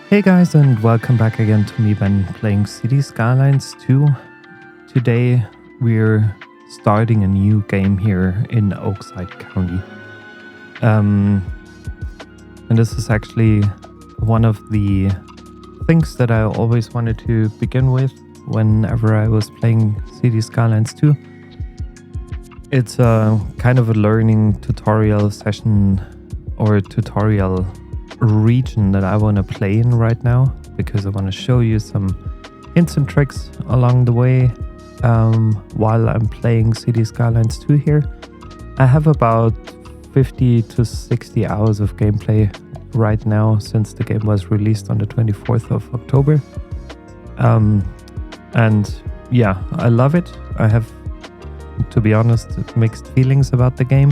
Hey guys, and welcome back again to me, Ben, playing Cities Skylines 2. Today we're starting a new game here in Oakside County. And this is actually one of the things that I always wanted to begin with whenever I was playing Cities Skylines 2. It's a kind of a learning tutorial session or tutorial region that I want to play in right now, because I want to show you some hints and tricks along the way while I'm playing Cities Skylines 2 here. I have about 50 to 60 hours of gameplay right now since the game was released on the 24th of October. And yeah, I love it. I have, to be honest, mixed feelings about the game.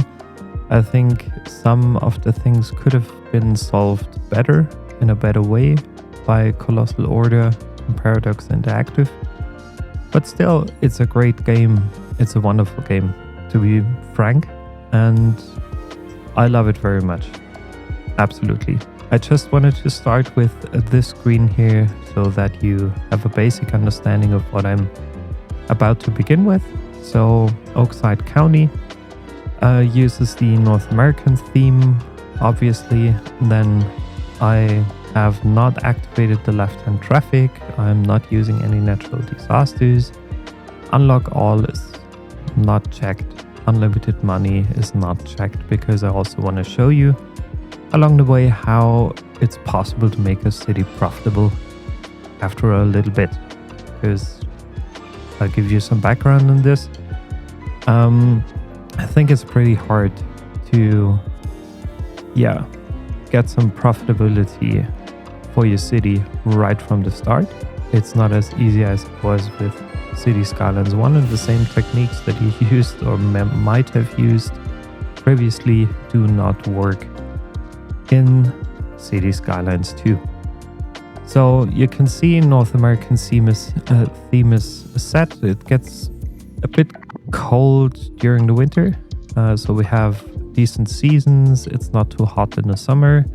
I think some of the things could have been solved better, in a better way, by Colossal Order and Paradox Interactive. But still, it's a great game. It's a wonderful game, to be frank. And I love it very much. Absolutely. I just wanted to start with this screen here so that you have a basic understanding of what I'm about to begin with. So, Oakside County uses the North American theme, obviously. Then I have not activated the left-hand traffic. I'm not using any natural disasters. Unlock all is not checked. Unlimited money is not checked, because I also want to show you along the way how it's possible to make a city profitable after a little bit, because I'll give you some background on this. I think it's pretty hard to, get some profitability for your city right from the start. It's not as easy as it was with Cities Skylines 1, and the same techniques that you used or might have used previously do not work in Cities Skylines 2. So you can see North American theme is set. It gets a bit cold during the winter, so we have decent seasons. It's not too hot in the summer.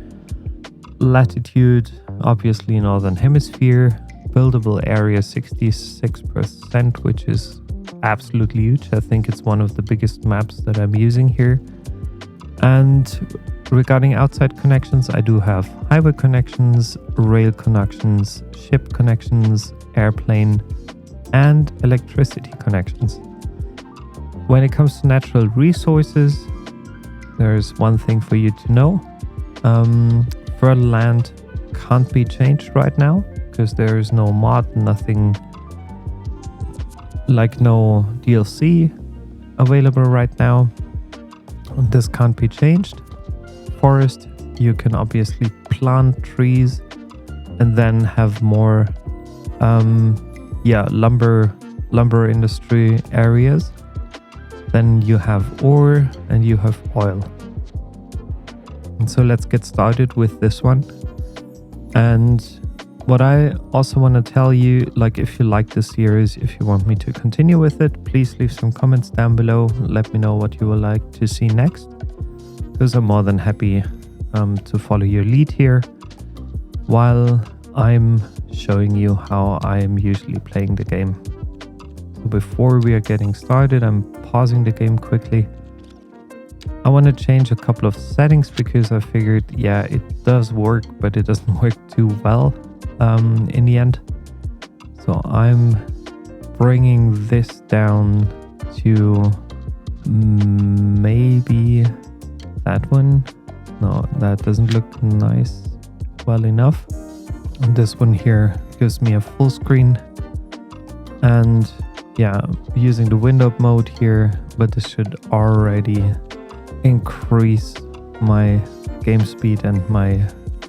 Latitude, obviously Northern Hemisphere. Buildable area 66%, which is absolutely huge. I think it's one of the biggest maps that I'm using here. And regarding outside connections, I do have highway connections, rail connections, ship connections, airplane, and electricity connections. When it comes to natural resources, there's one thing for you to know. Fertile land can't be changed right now, because there is no mod, nothing, like no DLC available right now. This can't be changed. Forest, you can obviously plant trees and then have more lumber industry areas. Then you have ore and you have oil. And so let's get started with this one. And what I also want to tell you, like, if you like this series, if you want me to continue with it, please leave some comments down below. Let me know what you would like to see next, because I'm more than happy to follow your lead here while I'm showing you how I am usually playing the game. So before we are getting started, I'm pausing the game quickly. I want to change a couple of settings, because I figured, it does work, but it doesn't work too well in the end. So I'm bringing this down to maybe that one. No, that doesn't look nice well enough. And this one here gives me a full screen. And using the window mode here, but this should already increase my game speed and my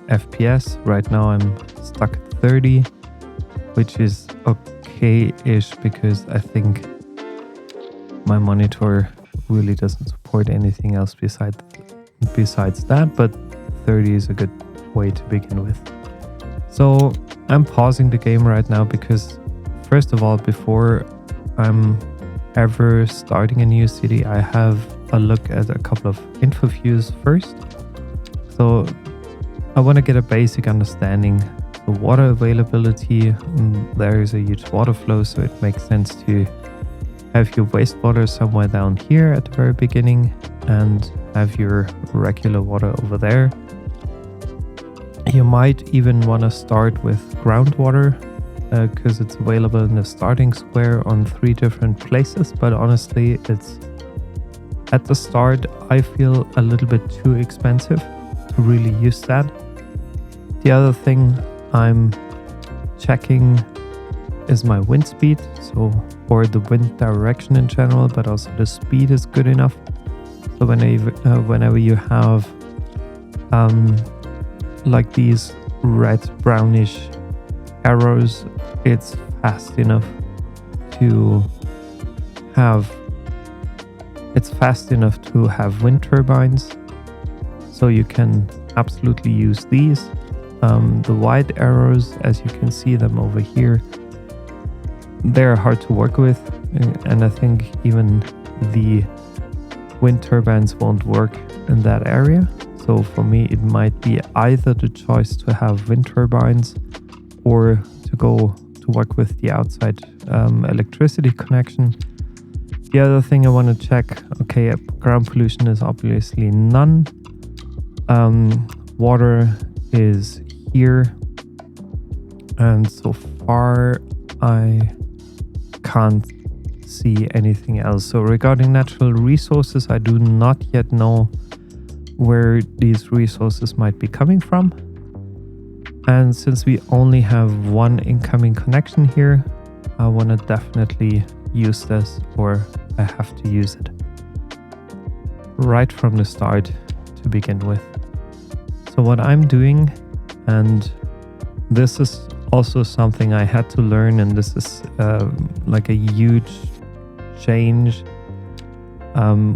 FPS. Right now I'm stuck at 30, which is okay-ish, because I think my monitor really doesn't support anything else besides that, but 30 is a good way to begin with. So I'm pausing the game right now, because first of all, before I'm ever starting a new city, I have a look at a couple of info views first. So I want to get a basic understanding the water availability. There is a huge water flow, so it makes sense to have your wastewater somewhere down here at the very beginning and have your regular water over there. You might even want to start with groundwater because it's available in the starting square on 3 different places, but honestly, it's at the start I feel a little bit too expensive to really use that. The other thing I'm checking is my wind speed, or the wind direction in general, but also the speed is good enough. So whenever you have like these red brownish arrows, it's fast enough to have wind turbines, so you can absolutely use these. The white arrows, as you can see them over here, they're hard to work with, and I think even the wind turbines won't work in that area. So for me, it might be either the choice to have wind turbines or to work with the outside electricity connection. The other thing I want to check, okay, ground pollution is obviously none. Water is here, and so far I can't see anything else. So regarding natural resources, I do not yet know where these resources might be coming from. And since we only have one incoming connection here, I want to definitely use this, or I have to use it right from the start to begin with. So what I'm doing, and this is also something I had to learn, and this is like a huge change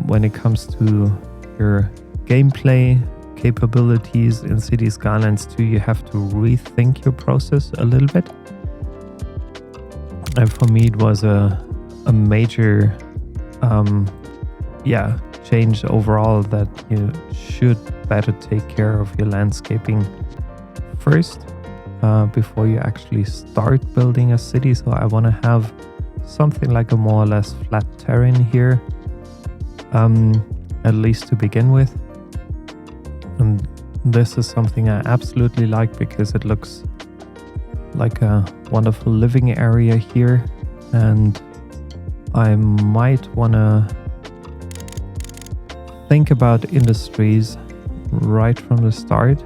when it comes to your gameplay capabilities in Cities Skylines 2. You have to rethink your process a little bit, and for me it was a major change overall, that you should better take care of your landscaping first before you actually start building a city. So I want to have something like a more or less flat terrain here, at least to begin with. And this is something I absolutely like, because it looks like a wonderful living area here, and I might want to think about industries right from the start,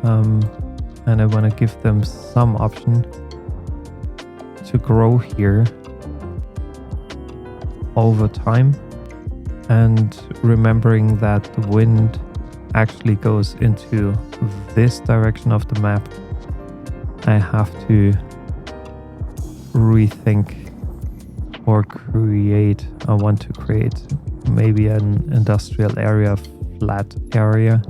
and I want to give them some option to grow here over time, and remembering that the wind actually goes into this direction of the map, I have to rethink or I want to create maybe an industrial area, flat area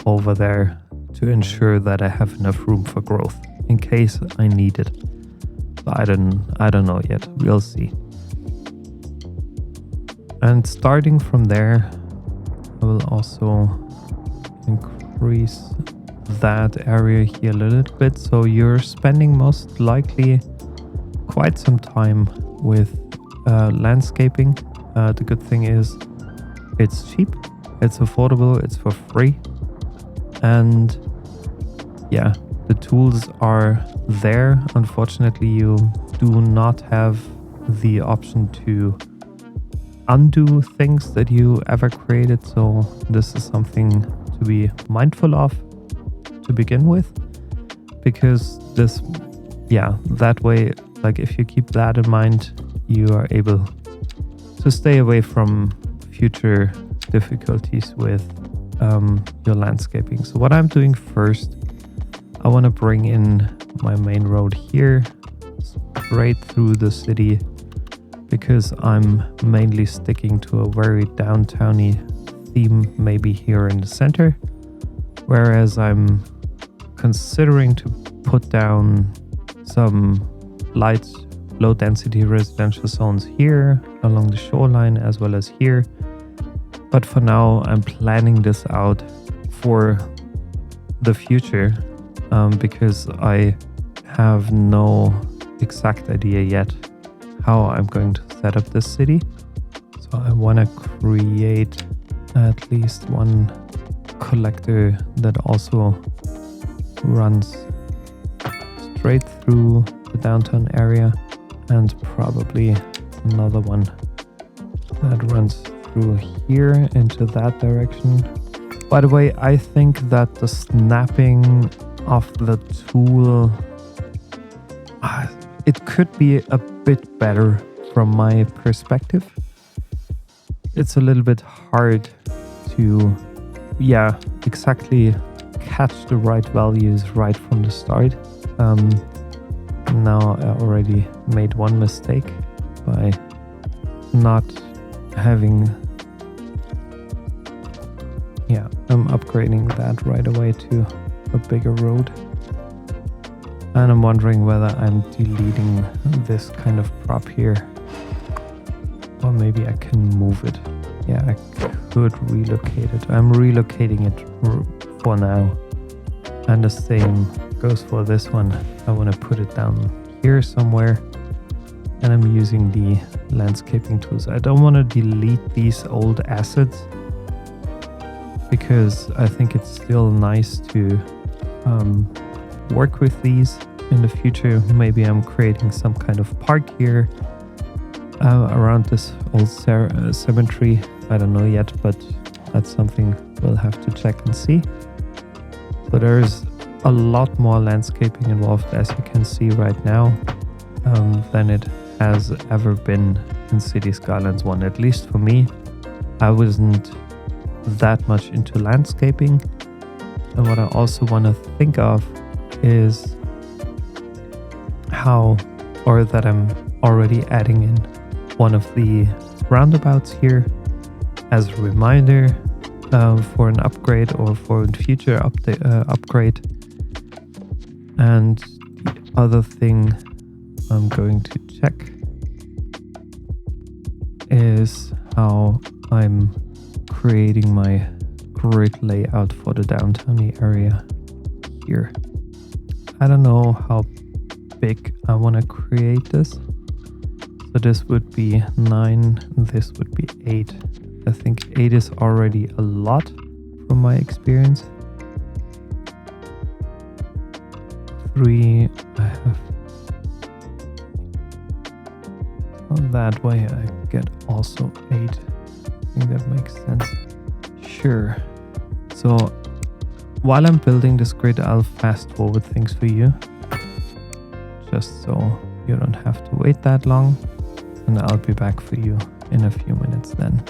over there, to ensure that I have enough room for growth in case I need it. So I don't know yet. We'll see. And starting from there, I will also increase that area here a little bit. So you're spending most likely quite some time with landscaping. The good thing is it's cheap, it's affordable, it's for free, and yeah, the tools are there. Unfortunately, you do not have the option to undo things that you ever created, so this is something to be mindful of to begin with, because that way, like if you keep that in mind, you are able to stay away from future difficulties with your landscaping. So what I'm doing first, I want to bring in my main road here straight through the city, because I'm mainly sticking to a very downtowny theme, maybe here in the center, whereas I'm considering to put down some light, low density residential zones here along the shoreline as well as here. But for now, I'm planning this out for the future, because I have no exact idea yet how I'm going to set up this city. So I want to create at least one collector that also runs straight through the downtown area, and probably another one that runs through here into that direction. By the way, I think that the snapping of the tool, it could be a bit better from my perspective. It's a little bit hard to, exactly catch the right values right from the start. Now I already made one mistake by not having, I'm upgrading that right away to a bigger road. And I'm wondering whether I'm deleting this kind of prop here, or maybe I can move it. Yeah, I could relocate it. I'm relocating it for now. And the same goes for this one. I want to put it down here somewhere. And I'm using the landscaping tools. I don't want to delete these old assets, because I think it's still nice to work with these in the future. Maybe I'm creating some kind of park here around this old cemetery. I don't know yet, but that's something we'll have to check and see. So there's a lot more landscaping involved, as you can see right now, than it has ever been in Cities Skylines 1. At least for me, I wasn't that much into landscaping. And what I also want to think of is that I'm already adding in one of the roundabouts here as a reminder for an upgrade or for a future upgrade. And the other thing I'm going to check is how I'm creating my grid layout for the downtown area here. I don't know how big I want to create this. So this would be 9, this would be 8. I think 8 is already a lot from my experience. 3, I have. That way I get also 8. I think that makes sense. Sure. So while I'm building this grid, I'll fast forward things for you, just so you don't have to wait that long. And I'll be back for you in a few minutes then.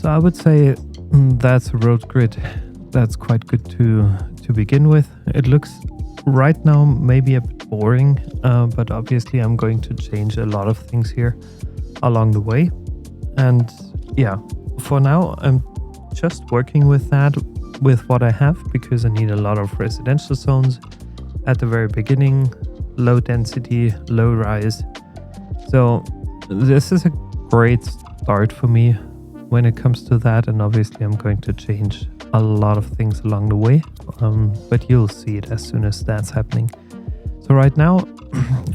So I would say that's a road grid that's quite good to begin with. It looks right now maybe a bit boring, but obviously I'm going to change a lot of things here along the way. And yeah, for now I'm just working with that, with what I have, because I need a lot of residential zones at the very beginning, low density, low rise. So this is a great start for me when it comes to that, and obviously I'm going to change a lot of things along the way, but you'll see it as soon as that's happening. So right now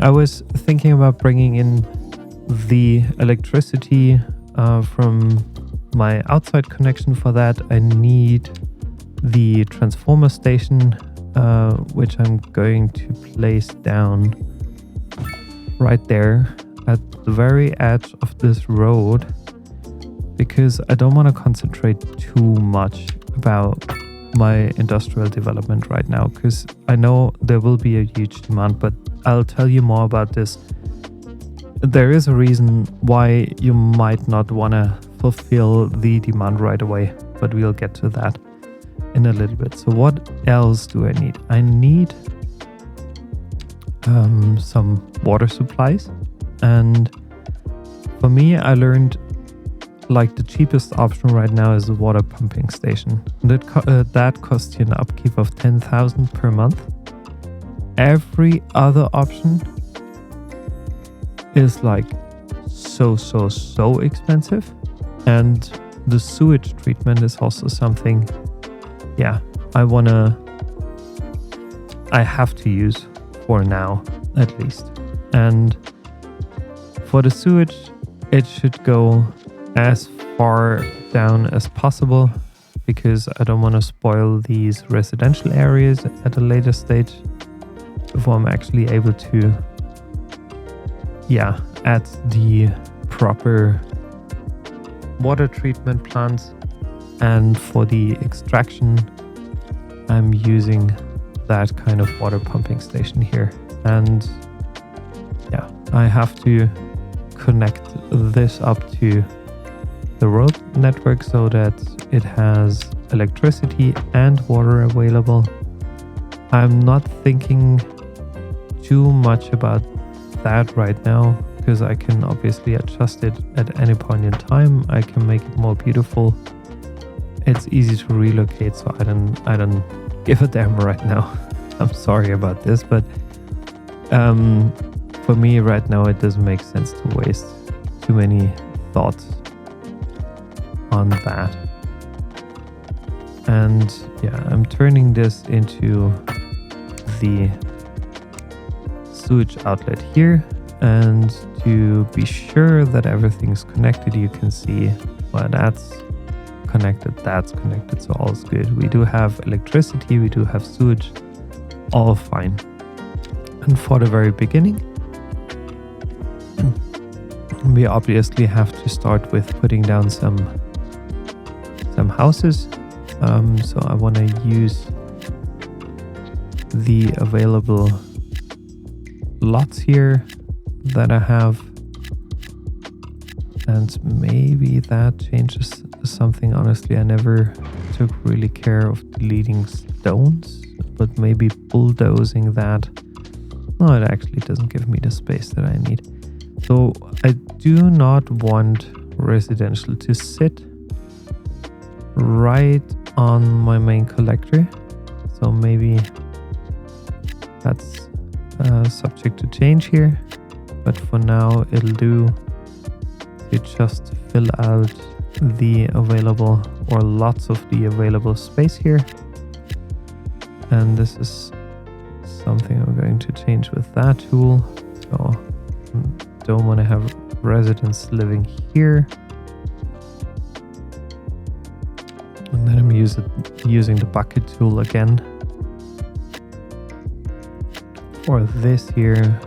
I was thinking about bringing in the electricity from my outside connection. For that I need the transformer station, which I'm going to place down right there at the very edge of this road, because I don't want to concentrate too much about my industrial development right now, because I know there will be a huge demand, but I'll tell you more about this. There is a reason why you might not want to fulfill the demand right away, but we'll get to that in a little bit. So what else do I need? I need some water supplies, and for me I learned like the cheapest option right now is a water pumping station. That costs you an upkeep of 10,000 per month. Every other option is like so expensive, and the sewage treatment is also something I have to use for now at least. And for the sewage it should go as far down as possible, because I don't want to spoil these residential areas at a later stage before I'm actually able to add the proper water treatment plants. And for the extraction I'm using that kind of water pumping station here, and I have to connect this up to the road network so that it has electricity and water available. I'm not thinking too much about that right now, because I can obviously adjust it at any point in time. I can make it more beautiful. It's easy to relocate, so I don't give a damn right now. I'm sorry about this, but for me right now it doesn't make sense to waste too many thoughts on that. And I'm turning this into the sewage outlet here, and to be sure that everything's connected, you can see that's connected, so all's good. We do have electricity, we do have sewage, all fine. And for the very beginning we obviously have to start with putting down some houses. So I want to use the available lots here that I have, and maybe that changes something. Honestly, I never took really care of deleting stones, but maybe bulldozing that. No, it actually doesn't give me the space that I need. So I do not want residential to sit right on my main collector, so maybe that's subject to change here, but for now it'll do to just fill out the available, or lots of the available space here. And this is something I'm going to change with that tool. So don't want to have residents living here. And then I'm using the bucket tool again for this here,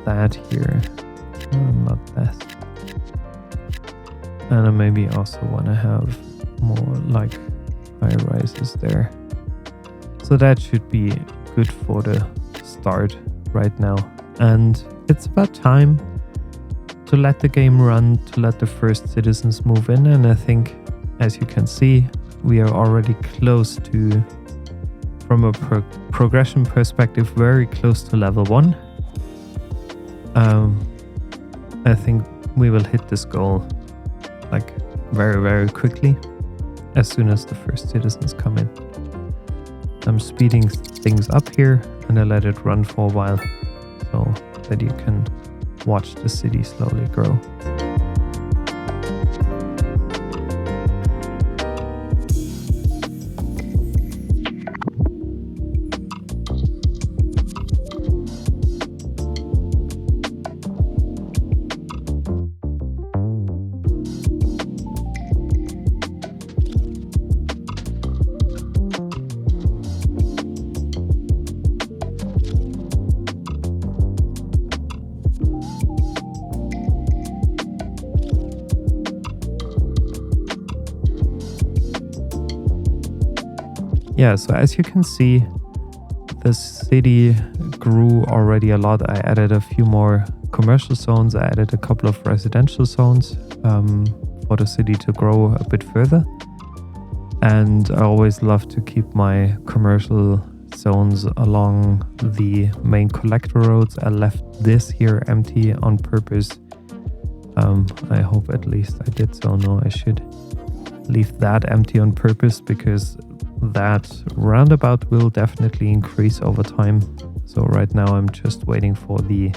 that here, not that. And I maybe also want to have more like high rises there. So that should be good for the start right now. And it's about time to let the game run, to let the first citizens move in. And I think, as you can see, we are already close to, from a progression perspective, very close to level 1. I think we will hit this goal like very quickly as soon as the first citizens come in. I'm speeding things up here and I let it run for a while so that you can watch the city slowly grow. yeah, so as you can see, the city grew already a lot. I added a few more commercial zones. I added a couple of residential zones for the city to grow a bit further. And I always love to keep my commercial zones along the main collector roads. I left this here empty on purpose. I hope at least I did so. No, I should leave that empty on purpose because that roundabout will definitely increase over time. So right now I'm just waiting for the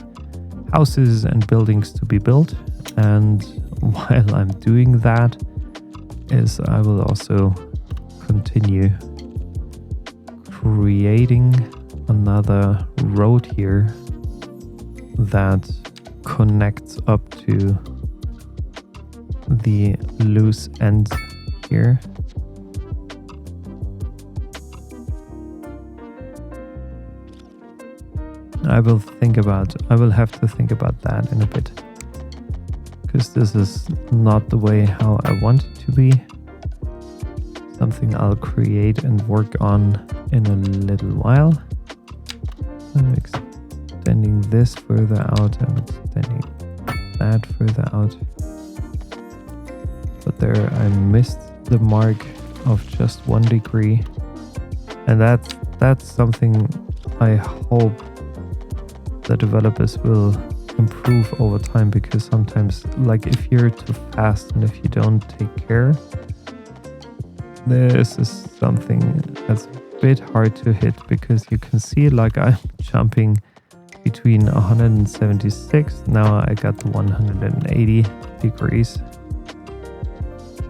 houses and buildings to be built. And while I'm doing that, I will also continue creating another road here that connects up to the loose end here. I will have to think about that in a bit, because this is not the way how I want it to be. Something I'll create and work on in a little while. I'm extending this further out. I'm extending that further out. But there I missed the mark of just 1 degree. And that's something I hope the developers will improve over time, because sometimes, like, if you're too fast and if you don't take care, this is something that's a bit hard to hit, because you can see, like, I'm jumping between 176, now I got the 180 degrees,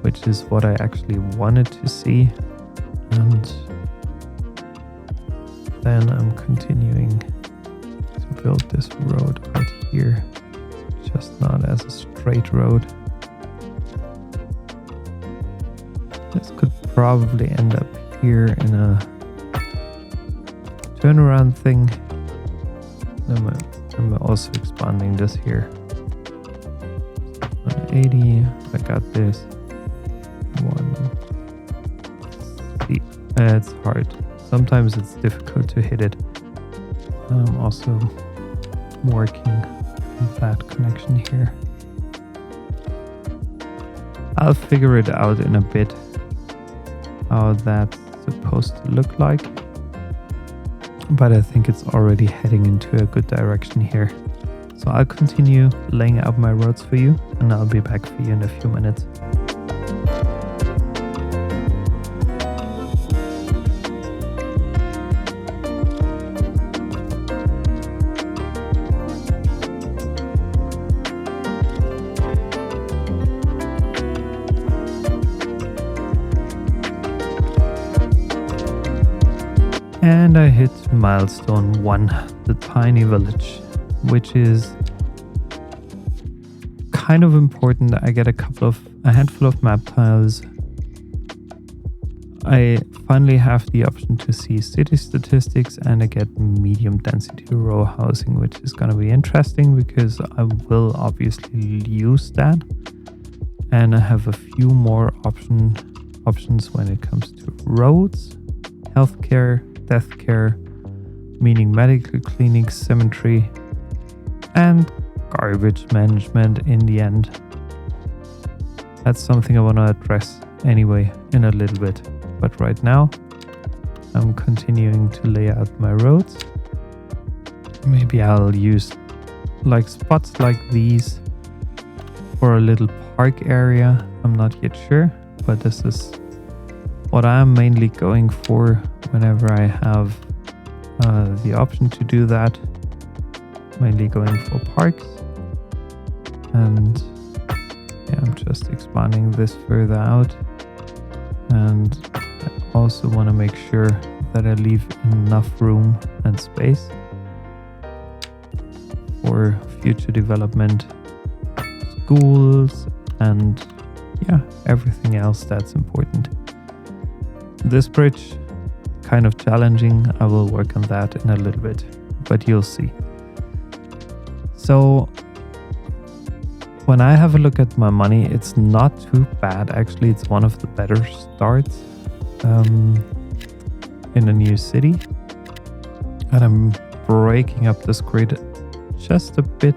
which is what I actually wanted to see. And then I'm continuing to build this road right here, just not as a straight road. This could probably end up here in a turnaround thing. I'm also expanding this here. 180, I got this. See, it's hard. Sometimes it's difficult to hit it. I'm also working on that connection here. I'll figure it out in a bit how that's supposed to look like, but I think it's already heading into a good direction here. So I'll continue laying out my roads for you, and I'll be back for you in a few minutes. And I hit milestone 1, the tiny village, which is kind of important. I get a handful of map tiles. I finally have the option to see city statistics, and I get medium density row housing, which is going to be interesting because I will obviously use that. And I have a few more options when it comes to roads, healthcare, death care, meaning medical clinics, cemetery, and garbage management in the end. That's something I want to address anyway in a little bit. But right now, I'm continuing to lay out my roads. Maybe I'll use like spots like these for a little park area. I'm not yet sure, but this is what I'm mainly going for whenever I have the option to do that. Mainly going for parks. And yeah, I'm just expanding this further out. And I also want to make sure that I leave enough room and space for future development, schools, and yeah, everything else that's important. This bridge, kind of challenging. I will work on that in a little bit, but you'll see. So when I have a look at my money, it's not too bad. Actually, it's one of the better starts. in a new city. And I'm breaking up this grid just a bit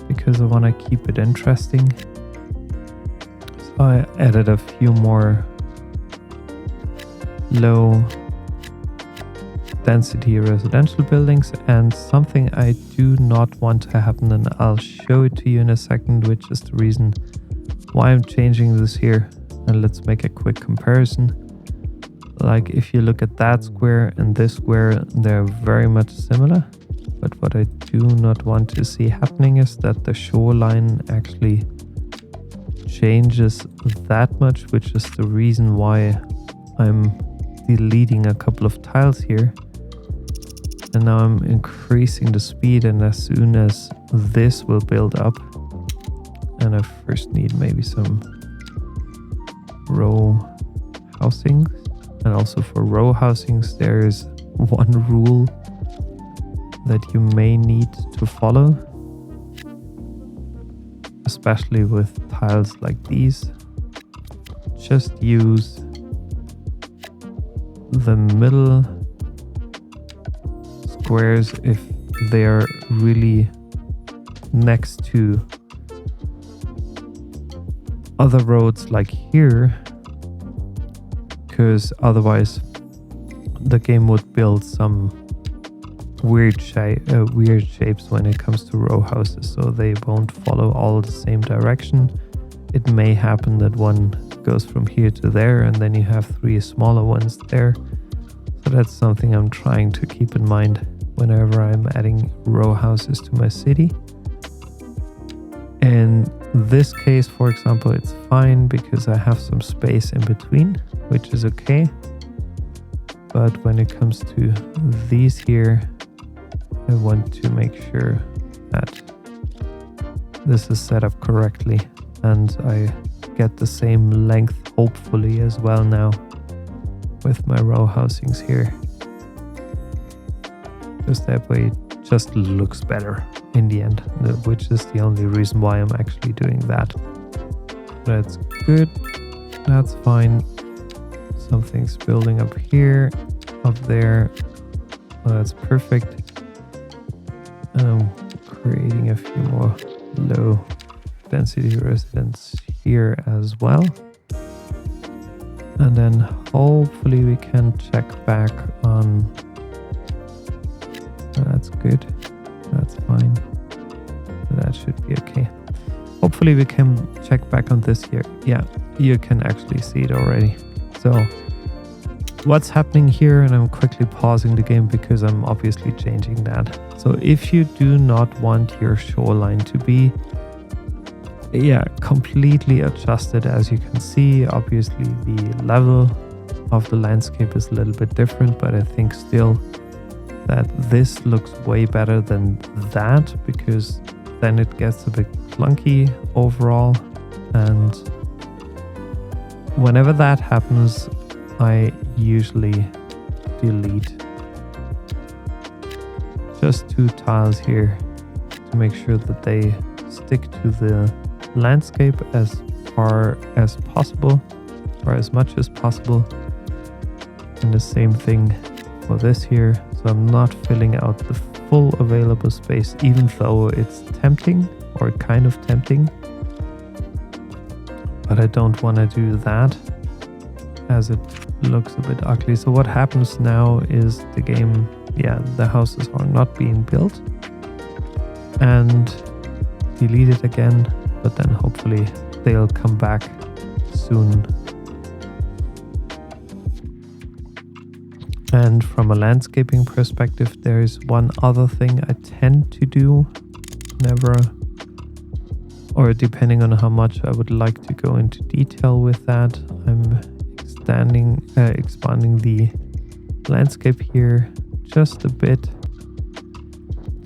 because I want to keep it interesting. So I added a few more low density residential buildings, and something I do not want to happen, and I'll show it to you in a second, which is the reason why I'm changing this here. And let's make a quick comparison. Like if you look at that square and this square, they're very much similar. But what I do not want to see happening is that the shoreline actually changes that much, which is the reason why I'm deleting a couple of tiles here. And now I'm increasing the speed, and as soon as this will build up, and I first need maybe some row housings. And also for row housings, there is one rule that you may need to follow, especially with tiles like these. Just use the middle squares if they're really next to other roads like here, because otherwise the game would build some weird shapes when it comes to row houses, so they won't follow all the same direction. It may happen that one goes from here to there, and then you have 3 smaller ones there. So that's something I'm trying to keep in mind whenever I'm adding row houses to my city. In this case, for example, it's fine because I have some space in between, which is okay. But when it comes to these here, I want to make sure that this is set up correctly, and I get the same length hopefully as well now with my row housings here. Just that way it just looks better in the end, which is the only reason why I'm actually doing that. That's good. That's fine. Something's building up here, up there. Oh, that's perfect. And I'm creating a few more low density residents here as well. And then hopefully we can check back on. Oh, that's good. That's fine. That should be okay. Hopefully we can check back on this here. Yeah, you can actually see it already. So what's happening here, and I'm quickly pausing the game because I'm obviously changing that. So if you do not want your shoreline to be completely adjusted, as you can see, obviously the level of the landscape is a little bit different, but I think still that this looks way better than that, because then it gets a bit clunky overall. And whenever that happens, I usually delete just 2 tiles here to make sure that they stick to the landscape as far as possible, or as much as possible. And the same thing for this here. So I'm not filling out the full available space, even though it's tempting, or kind of tempting. But I don't want to do that, as it looks a bit ugly. So what happens now is the game, the houses are not being built, and delete it again, but then hopefully they'll come back soon. And from a landscaping perspective, there is one other thing I tend to do or depending on how much I would like to go into detail with that, I'm expanding the landscape here just a bit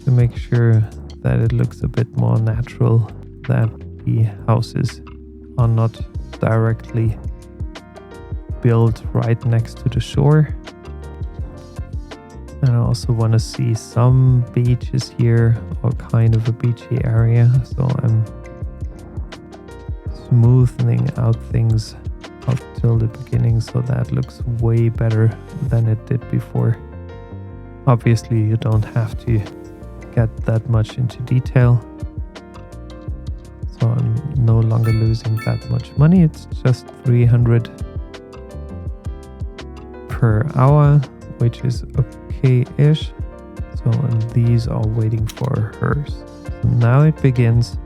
to make sure that it looks a bit more natural, that the houses are not directly built right next to the shore. And I also want to see some beaches here, or kind of a beachy area, so I'm smoothing out things up till the beginning, so that looks way better than it did before. Obviously, you don't have to get that much into detail, so I'm no longer losing that much money. It's just 300 per hour, which is okay-ish. So, and these are waiting for hers. So now it begins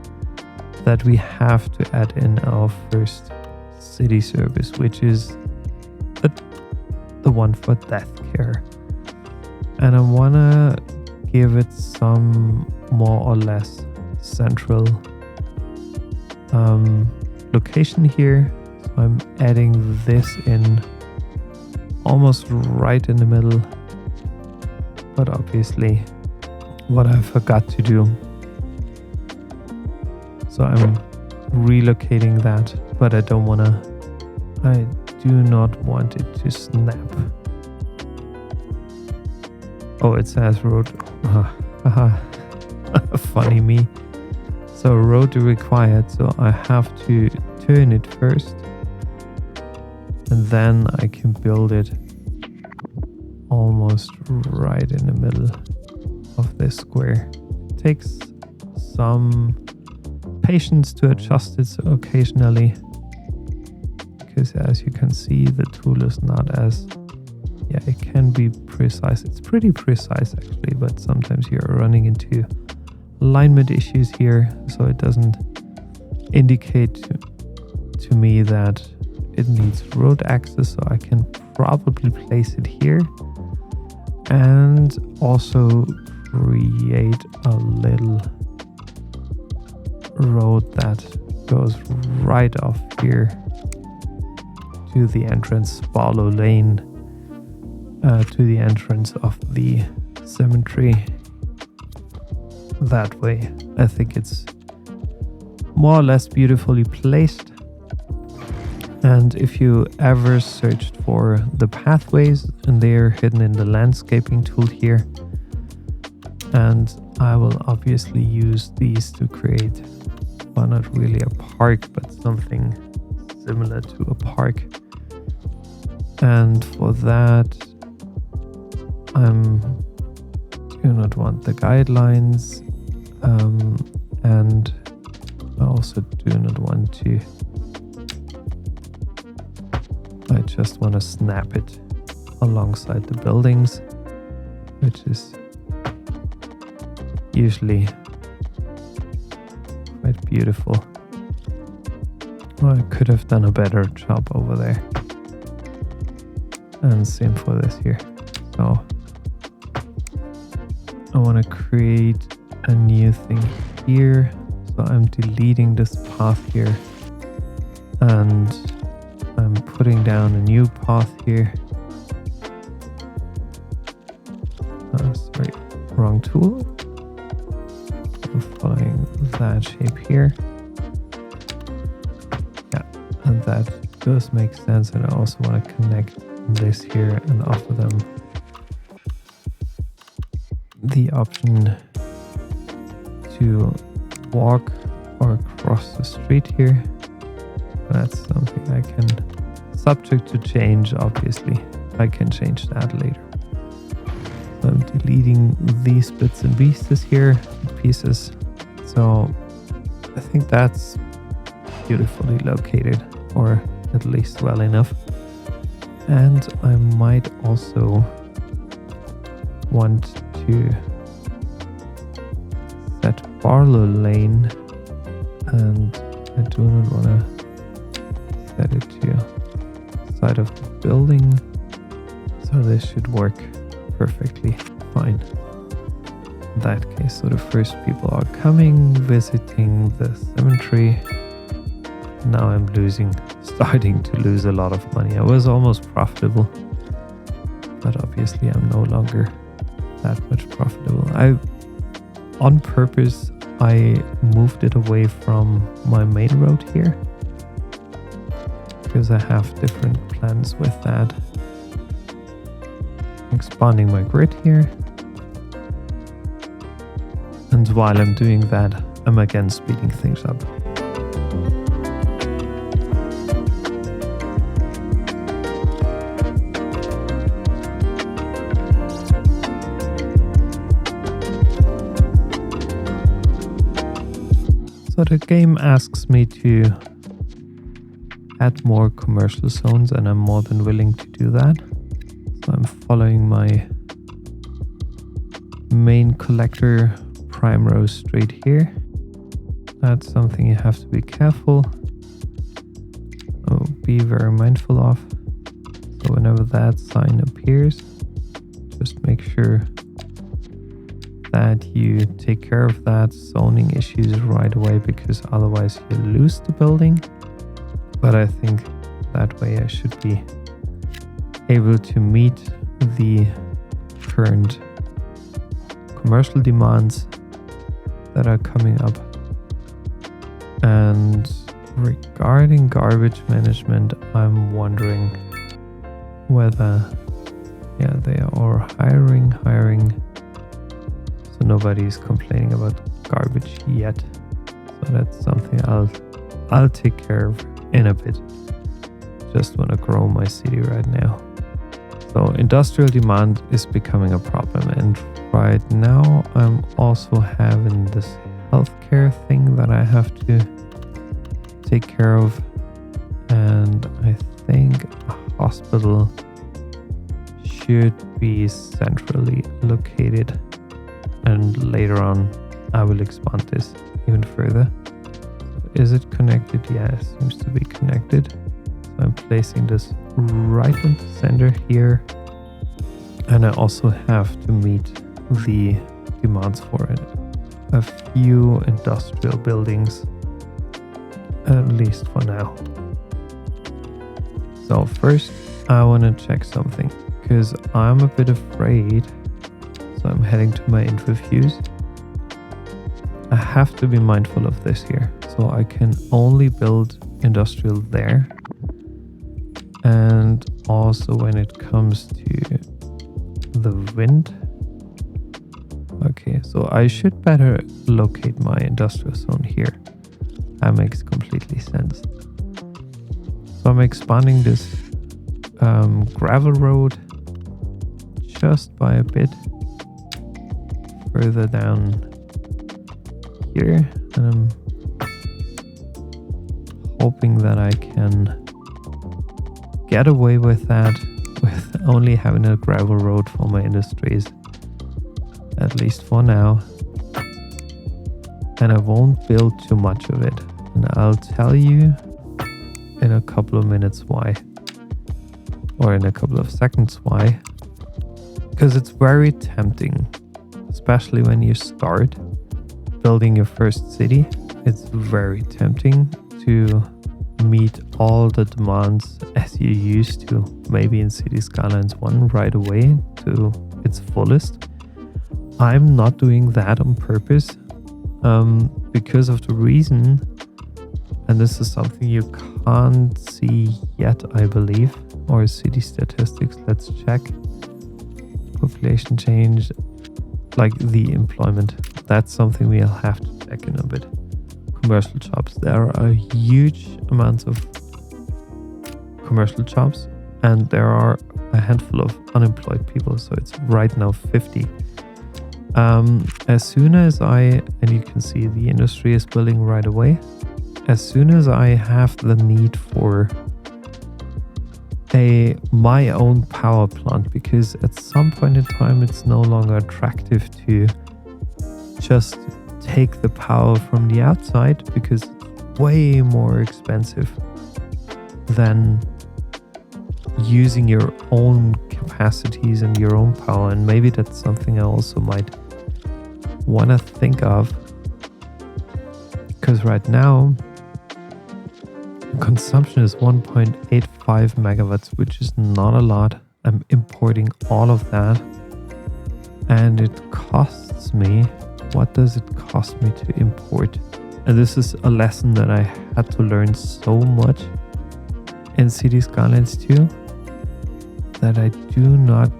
that we have to add in our first city service, which is the one for death care. And I want to give it some more or less central location here. So I'm adding this in almost right in the middle. But obviously what I forgot to do. So I'm relocating that, but I do not want it to snap. Oh, it says road. Funny me. So road required, so I have to turn it first. And then I can build it almost right in the middle of this square. It takes some patience to adjust it occasionally, because as you can see, the tool is not as, it can be precise. It's pretty precise actually, but sometimes you're running into alignment issues here, so it doesn't indicate to me that it needs road access. So I can probably place it here and also create a little road that goes right off here to the entrance, follow lane to the entrance of the cemetery. That way, I think it's more or less beautifully placed. And if you ever searched for the pathways, and they're hidden in the landscaping tool here, and I will obviously use these to create, well, not really a park, but something similar to a park. And for that, I do not want the guidelines, and I also do not want to. I just want to snap it alongside the buildings, which is usually quite beautiful. Well, I could have done a better job over there. And same for this here. So I want to create a new thing here. So I'm deleting this path here, and I'm putting down a new path here. Sorry, wrong tool. I'm following that shape here. Yeah, and that does make sense. And I also want to connect this here and offer them the option to walk or cross the street here. That's something I can, subject to change, obviously. I can change that later. So I'm deleting these bits and pieces. So I think that's beautifully located, or at least well enough. And I might also want to set Barlow Lane, and I do not want to set it to the side of the building, so this should work perfectly fine in that case. So the first people are coming, visiting the cemetery. Now I'm starting to lose a lot of money. I was almost profitable, but obviously I'm no longer that much profitable. On purpose, I moved it away from my main road here, because I have different plans with that. Expanding my grid here. And while I'm doing that, I'm again speeding things up. So the game asks me to add more commercial zones, and I'm more than willing to do that. So I'm following my main collector prime row straight here. That's something you have to be careful. Be very mindful of. So whenever that sign appears, just make sure that you take care of that zoning issues right away, because otherwise you lose the building. But I think that way I should be able to meet the current commercial demands that are coming up. And regarding garbage management, I'm wondering whether, yeah, they are hiring, so nobody's complaining about garbage yet. So that's something I'll take care of in a bit. Just want to grow my city right now. So industrial demand is becoming a problem, and right now I'm also having this healthcare thing that I have to take care of, and I think a hospital should be centrally located, and later on I will expand this even further. Is it connected? Yeah, it seems to be connected. So I'm placing this right in the center here, and I also have to meet the demands for it. A few industrial buildings, at least for now. So first I want to check something, because I'm a bit afraid. So I'm heading to my interviews. I have to be mindful of this here. So I can only build industrial there. And also when it comes to the wind. Okay, so I should better locate my industrial zone here. That makes completely sense. So I'm expanding this gravel road just by a bit further down here, and I'm hoping that I can get away with that, with only having a gravel road for my industries, at least for now. And I won't build too much of it, and I'll tell you in a couple of minutes why, or in a couple of seconds why. Because it's very tempting, especially when you start building your first city. It's very tempting to meet all the demands as you used to, maybe in Cities Skylines 1 right away to its fullest. I'm not doing that on purpose, because of the reason, and this is something you can't see yet, I believe, or city statistics. Let's check. Population change, like the employment. That's something we'll have to check in a bit. Commercial jobs. There are huge amounts of commercial jobs, and there are a handful of unemployed people. So it's right now 50. As soon as and you can see the industry is building right away. As soon as I have the need for my own power plant, because at some point in time it's no longer attractive to just take the power from the outside, because it's way more expensive than using your own capacities and your own power. And maybe that's something I also might want to think of, because right now consumption is 1.85 megawatts, which is not a lot. I'm importing all of that, and it costs me. What does it cost me to import? And this is a lesson that I had to learn so much in Cities Skylines 2 that I do not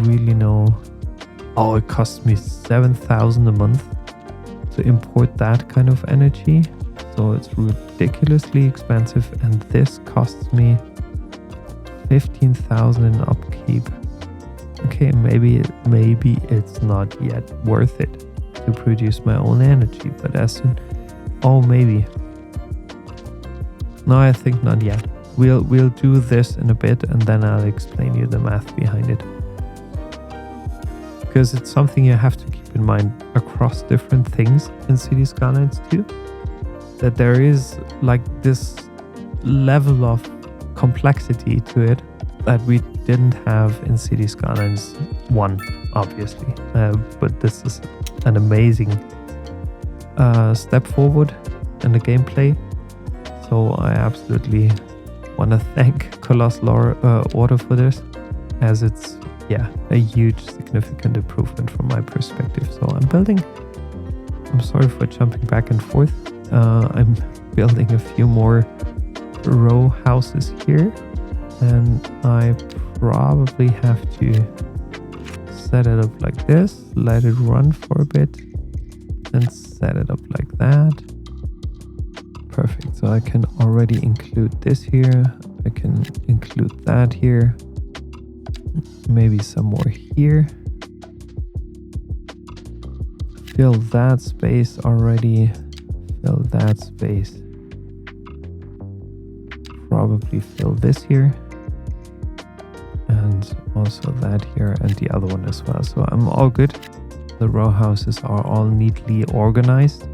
really know. Oh, it costs me 7,000 a month to import that kind of energy. So it's ridiculously expensive, and this costs me 15,000 in upkeep. Okay, maybe it's not yet worth it to produce my own energy, but as soon Oh, maybe. No, I think not yet. We'll do this in a bit, and then I'll explain you the math behind it. Because it's something you have to keep in mind across different things in Cities Skylines too. That there is like this level of complexity to it that we didn't have in Cities Skylines 1, obviously. But this is an amazing step forward in the gameplay. So I absolutely want to thank Colossal Order for this, as it's a huge significant improvement from my perspective. So I'm sorry for jumping back and forth. I'm building a few more row houses here, and I probably have to set it up like this, let it run for a bit, and set it up like that. Perfect. So I can already include this here. I can include that here. Maybe some more here. Fill that space already. Fill that space. Probably fill this here. And also that here, and the other one as well. So I'm all good. The row houses are all neatly organized,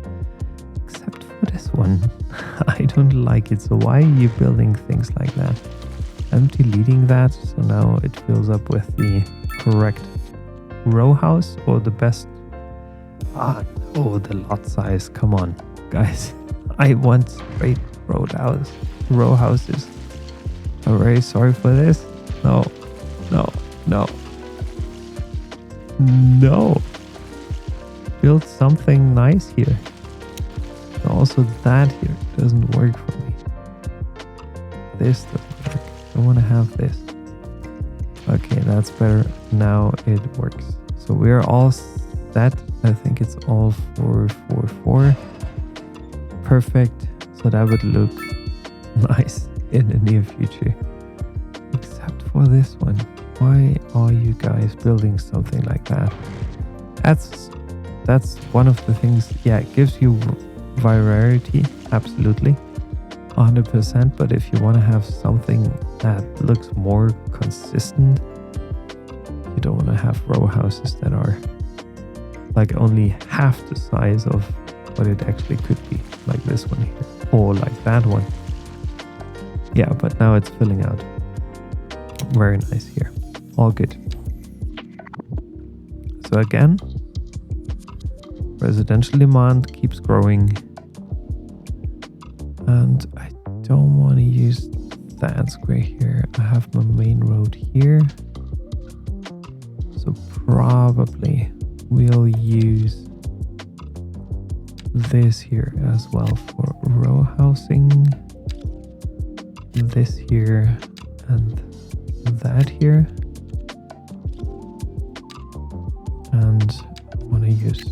except for this one. I don't like it. So why are you building things like that? I'm deleting that, so now it fills up with the correct row house, or the best. The lot size. Come on, guys. I want straight row houses. I'm very sorry for this. No. Build something nice here. Also, that here doesn't work for me. This doesn't work. I want to have this. Okay, that's better. Now it works. So we're all set. I think it's all 4. Perfect. So that would look nice in the near future. Except for this one. Why are you guys building something like that? That's one of the things. Yeah, it gives you variety, absolutely, 100%. But if you want to have something that looks more consistent, you don't want to have row houses that are like only half the size of what it actually could be, like this one here, or like that one. Yeah, but now it's filling out. Very nice here. All good. So again, residential demand keeps growing, and I don't want to use that square here. I have my main road here, so probably we'll use this here as well for row housing. This here and that here, and I want to use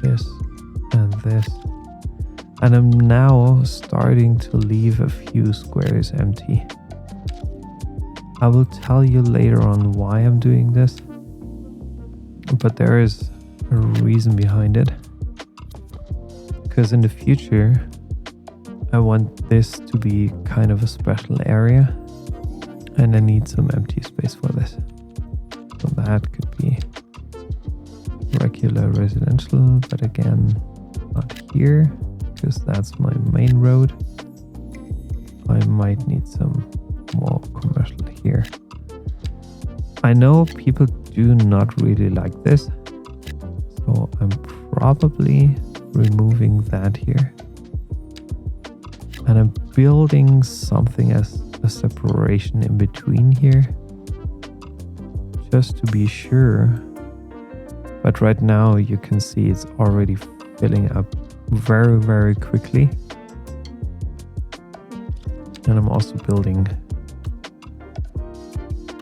this and this. And I'm now starting to leave a few squares empty. I will tell you later on why I'm doing this, but there is a reason behind it. Because in the future, I want this to be kind of a special area, and I need some empty space for this. So that could be regular residential, but again, not here, because that's my main road. I might need some more commercial here. I know people do not really like this, so I'm probably removing that here. And I'm building something as a separation in between here, just to be sure. But right now you can see it's already filling up very, very quickly. And I'm also building,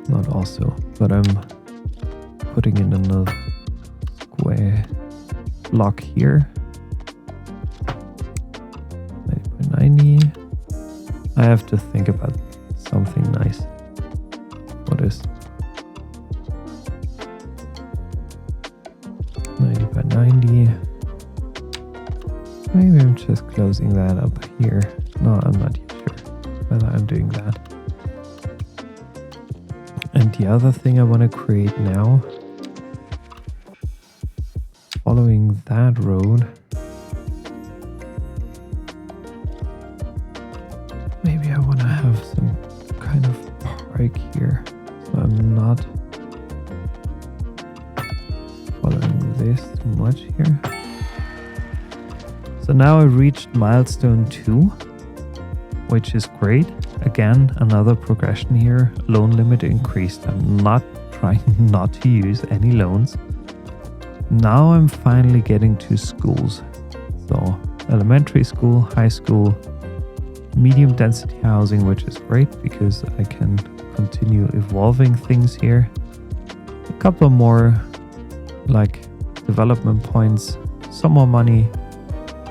not also, but I'm putting in another square block here. 90 by 90. I have to think about something nice for this. 90 by 90. Maybe I'm just closing that up here. No, I'm not yet sure whether I'm doing that. And the other thing I want to create now, following that road, maybe I want to have some kind of park here. So I'm not following this too much here. So now I reached milestone 2, which is great. Again, another progression here. Loan limit increased. I'm not trying not to use any loans. Now I'm finally getting to schools. So elementary school, high school, medium density housing, which is great because I can continue evolving things here. A couple more like development points, some more money,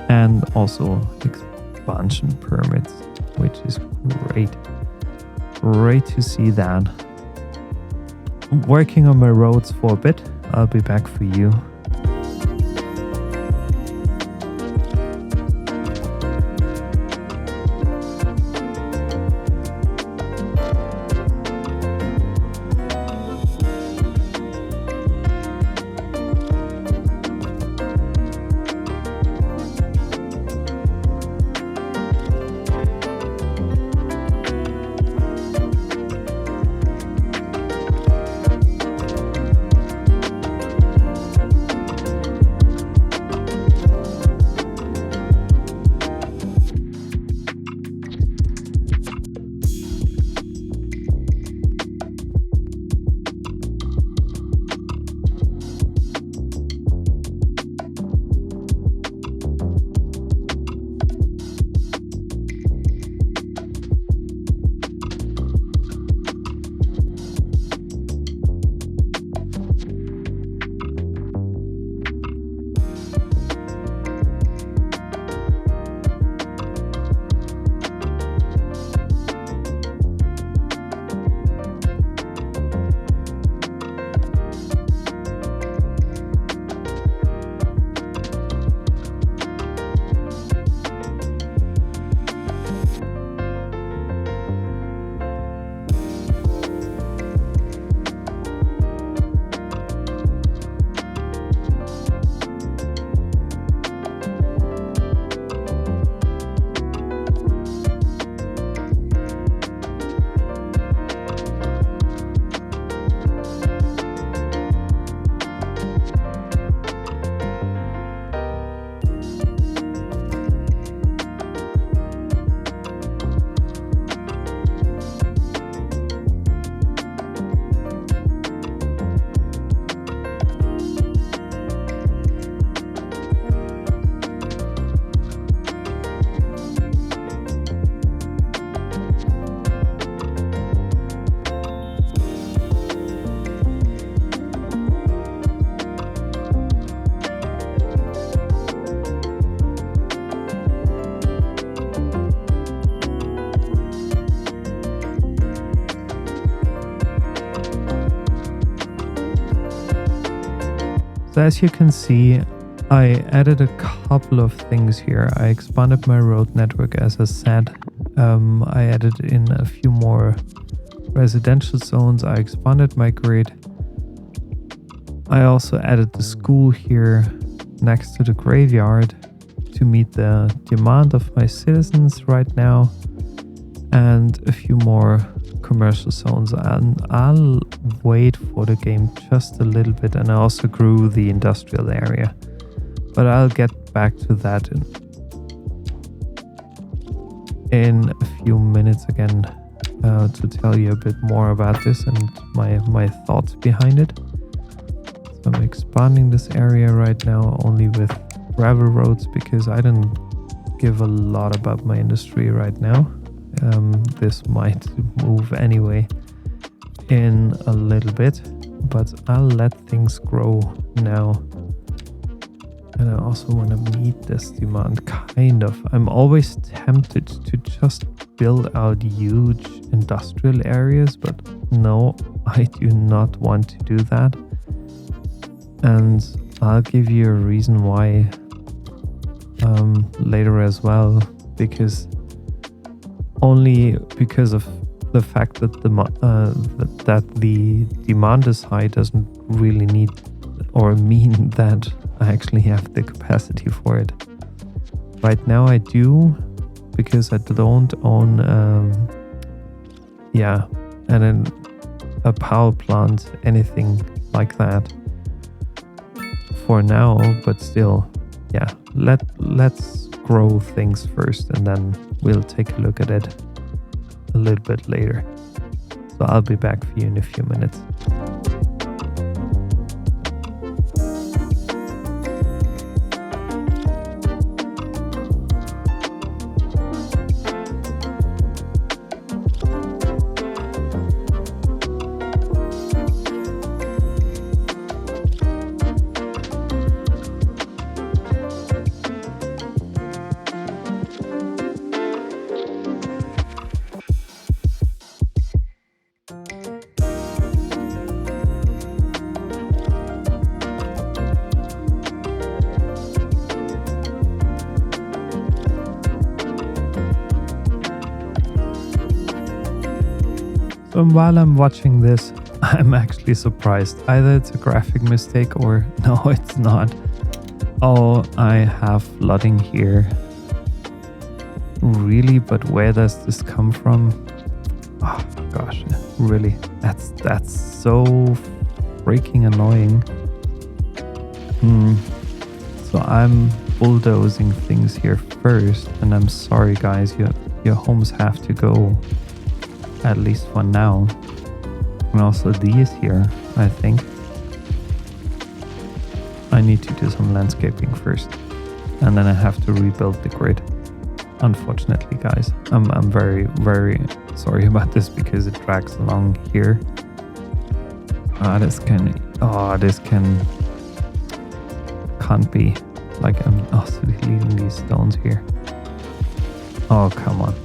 and also expansion permits, which is great. Great to see that. I'm working on my roads for a bit. I'll be back for you. So as you can see, I added a couple of things here. I expanded my road network, as I said. I added in a few more residential zones. I expanded my grid. I also added the school here next to the graveyard to meet the demand of my citizens right now, and a few more commercial zones, and I'll wait for the game just a little bit. And I also grew the industrial area, but I'll get back to that in a few minutes again to tell you a bit more about this and my thoughts behind it. So I'm expanding this area right now only with gravel roads because I don't give a lot about my industry right now. This might move anyway in a little bit, but I'll let things grow now. And I also want to meet this demand, kind of. I'm always tempted to just build out huge industrial areas, but no, I do not want to do that. And I'll give you a reason why later as well, because only because of the fact that that the demand is high doesn't really need or mean that I actually have the capacity for it. Right now I do, because I don't own and then a power plant, anything like that for now, but still, yeah, let's grow things first and then we'll take a look at it a little bit later. So I'll be back for you in a few minutes. So while I'm watching this, I'm actually surprised. Either it's a graphic mistake or no, it's not. Oh, I have flooding here. Really? But where does this come from? Oh gosh, really? That's so freaking annoying. So I'm bulldozing things here first, and I'm sorry guys, your homes have to go. At least for now. And also these here, I think. I need to do some landscaping first. And then I have to rebuild the grid. Unfortunately, guys. I'm very, very sorry about this because it drags along here. This can't be. Like, I'm also deleting these stones here. Oh, come on.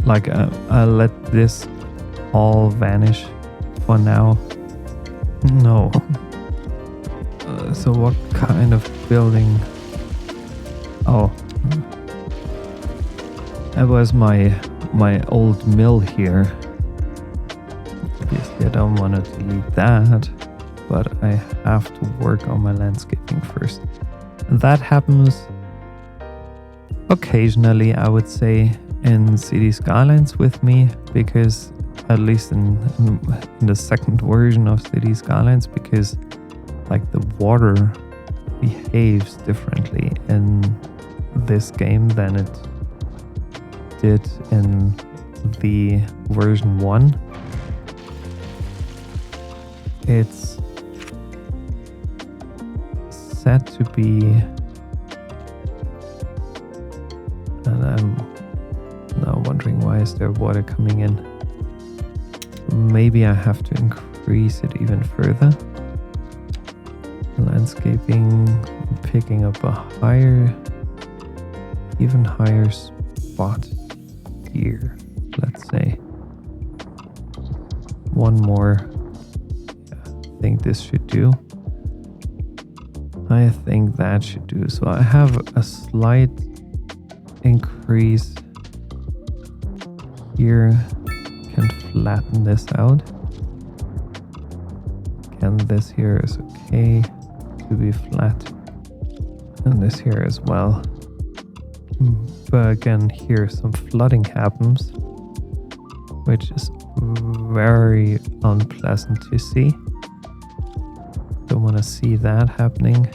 Like, I'll let this all vanish for now. No. So what kind of building? Oh. That was my old mill here. Obviously, I don't want to delete that, but I have to work on my landscaping first. And that happens occasionally, I would say, in Cities Skylines with me, because at least in the second version of Cities Skylines, because like the water behaves differently in this game than it did in the version 1. It's said to be, and I'm now wondering why is there water coming in. Maybe I have to increase it even further. Landscaping, picking up a even higher spot here, let's say. One more. I think this should do. I think that should do. So I have a slight increase here. Can flatten this out. Again, this here is okay to be flat. And this here as well. But again, here some flooding happens, which is very unpleasant to see. Don't want to see that happening.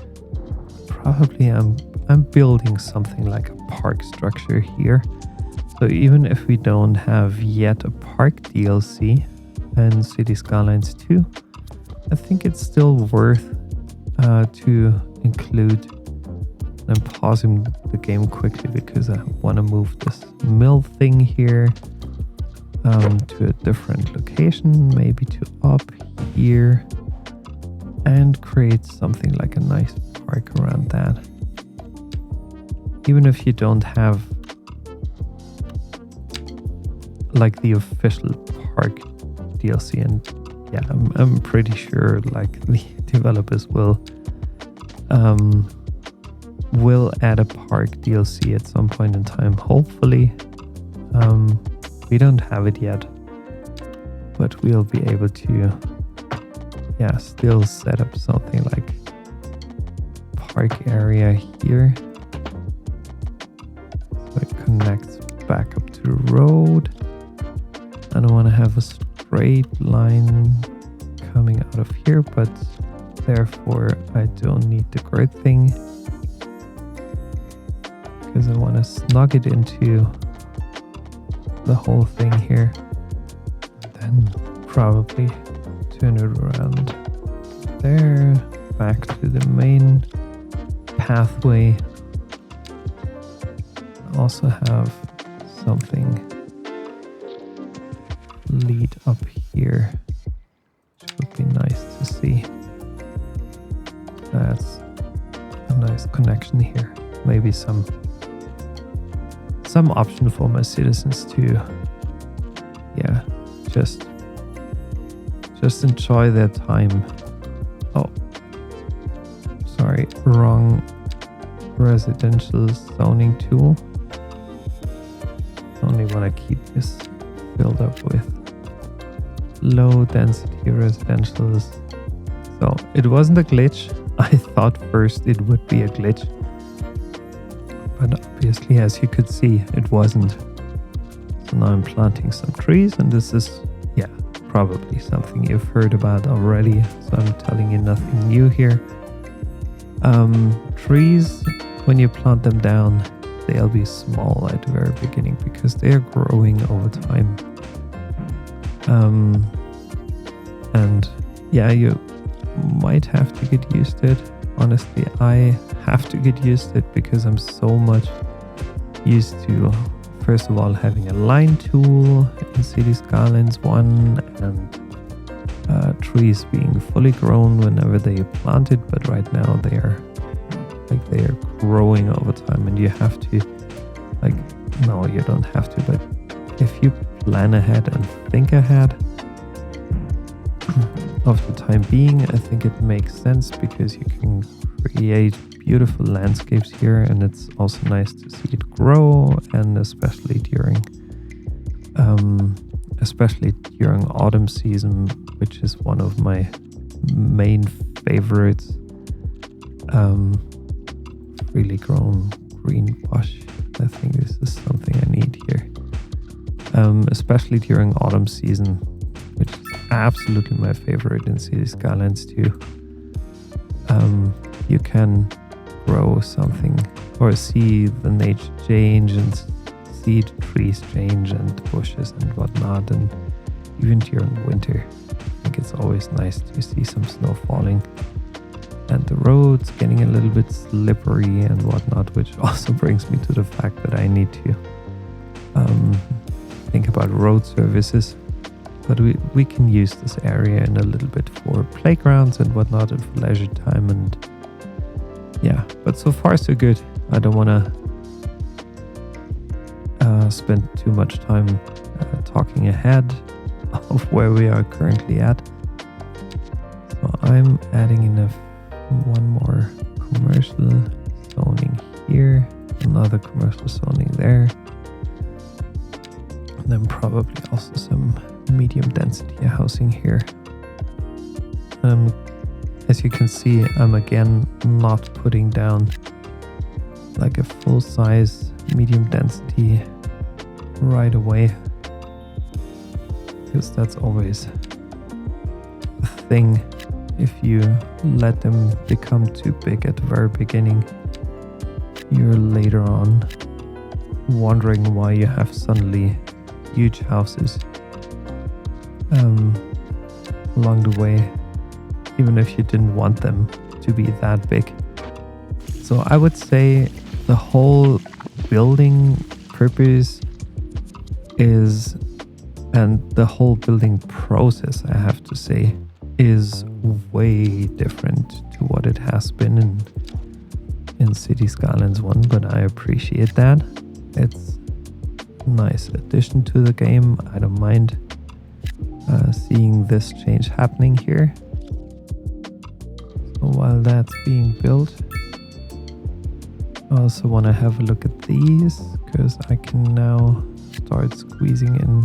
Probably I'm building something like a park structure here. So even if we don't have yet a park DLC in Cities Skylines 2, I think it's still worth to include. I'm pausing the game quickly because I want to move this mill thing here to a different location, maybe to up here, and create something like a nice park around that. Even if you don't have like the official park DLC, and yeah, I'm pretty sure like the developers will will add a park DLC at some point in time, hopefully. We don't have it yet, but we'll be able to, yeah, still set up something like park area here. So it connects back up to the road. I don't want to have a straight line coming out of here, but therefore I don't need the grid thing, because I want to snug it into the whole thing here, then probably turn it around there, back to the main pathway. Also have something lead up here, which would be nice to see. That's a nice connection here. Maybe some option for my citizens to, yeah, just enjoy their time. Oh, sorry, wrong residential zoning tool. Only want to keep this filled up with low density residentials. So it wasn't a glitch. I thought first it would be a glitch, but obviously, as you could see, it wasn't. So now I'm planting some trees, and this is, yeah, probably something you've heard about already, so I'm telling you nothing new here. Trees, when you plant them down, they'll be small at the very beginning because they are growing over time. And yeah, you might have to get used to it. Honestly, I have to get used to it because I'm so much used to, first of all, having a line tool in Cities Skylines 1 and trees being fully grown whenever they planted, but right now they are growing over time, and you have to, like, no, you don't have to, but if you plan ahead and think ahead of the time being, I think it makes sense because you can create beautiful landscapes here, and it's also nice to see it grow, and especially during autumn season, which is one of my main favorites. Really grown green bush. I think this is something I need here, especially during autumn season, which is absolutely my favorite in Cities Skylines too. You can grow something or see the nature change and see the trees change and bushes and whatnot, and even during winter, I think it's always nice to see some snow falling. And the roads getting a little bit slippery and whatnot, which also brings me to the fact that I need to think about road services. But we can use this area in a little bit for playgrounds and whatnot and for leisure time. And yeah, but so far so good. I don't want to spend too much time talking ahead of where we are currently at. So I'm adding in one more commercial zoning here, another commercial zoning there, and then probably also some medium density housing here. As you can see, I'm again not putting down like a full size medium density right away, because that's always a thing. If you let them become too big at the very beginning, you're later on wondering why you have suddenly huge houses along the way, even if you didn't want them to be that big. So I would say the whole building purpose is, and the whole building process, I have to say, is way different to what it has been in Cities Skylines 1, but I appreciate that. It's a nice addition to the game. I don't mind seeing this change happening here. So while that's being built, I also want to have a look at these because I can now start squeezing in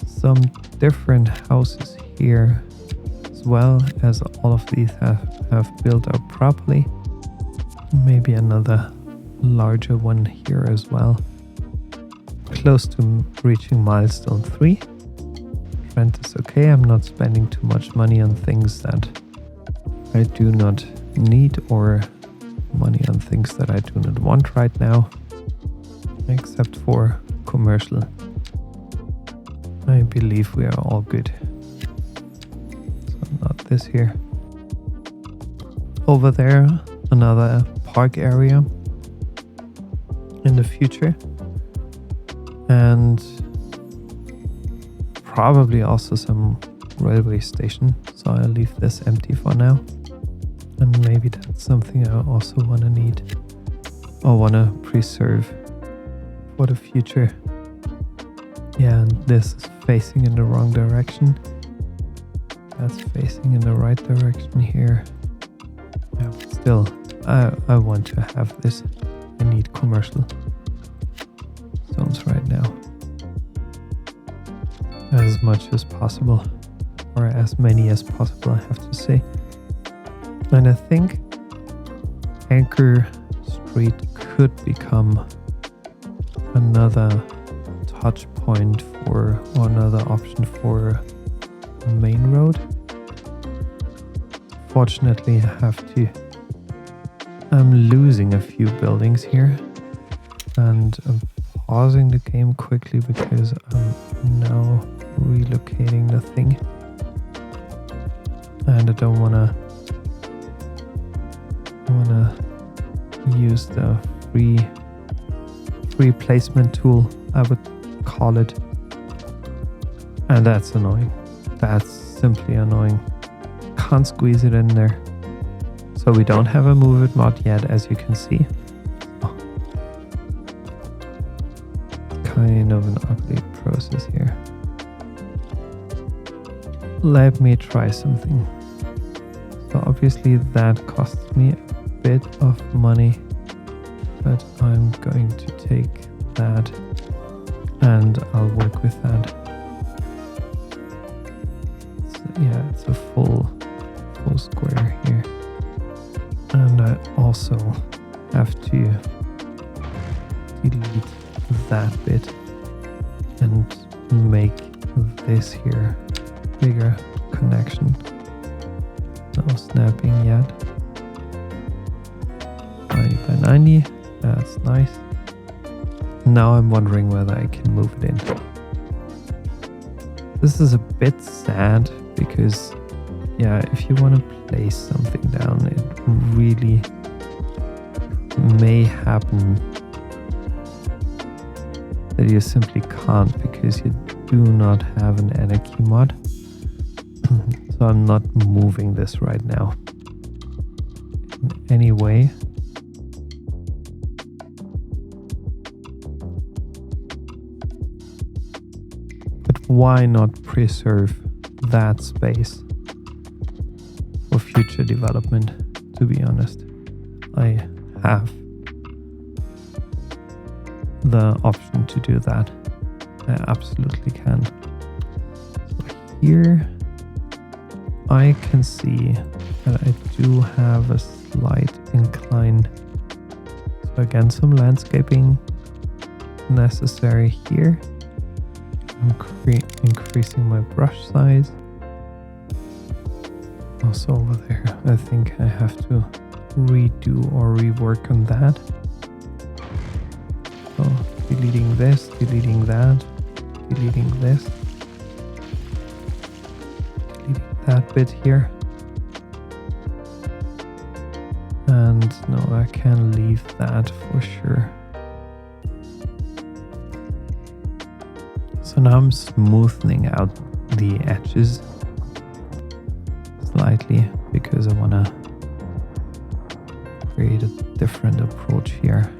some different houses here, as well as all of these have built up properly. Maybe another larger one here as well. Close to reaching milestone 3. Rent is okay. I'm not spending too much money on things that I do not need, or money on things that I do not want right now, except for commercial. I believe we are all good. So not this here. Over there, another park area in the future, and probably also some railway station, so I'll leave this empty for now. And maybe that's something I also want to need or want to preserve for the future. Yeah, and this is facing in the wrong direction. That's facing in the right direction here. Yeah, but still, I want to have this. I need commercial zones right now. As much as possible, or as many as possible, I have to say. And I think Anchor Street could become another touch point for, or another option for the main road. Fortunately, I'm losing a few buildings here, and I'm pausing the game quickly because I'm now relocating the thing, and I don't wanna use the free placement tool, I would call it, and that's annoying. That's simply annoying. Can't squeeze it in there. So we don't have a move it mod yet, as you can see. Oh. Kind of an ugly process here. Let me try something. So obviously that costs me a bit of money, but I'm going to take that and I'll work with that. So yeah, it's a full square here. And I also have to delete that bit and make this here bigger connection. No snapping yet. 90 by 90, that's nice. Now I'm wondering whether I can move it in. This is a bit sad because, yeah, if you want to place something down, it really may happen that you simply can't because you do not have an anarchy mod. So I'm not moving this right now in any way. But why not preserve that space for future development? To be honest, I have the option to do that. I absolutely can. So here I can see that I do have a slight incline. So again, some landscaping necessary here. Increasing my brush size. Also over there, I think I have to redo or rework on that. So deleting this, deleting that, deleting this, deleting that bit here. And no, I can leave that for sure. So now I'm smoothing out the edges slightly because I want to create a different approach here.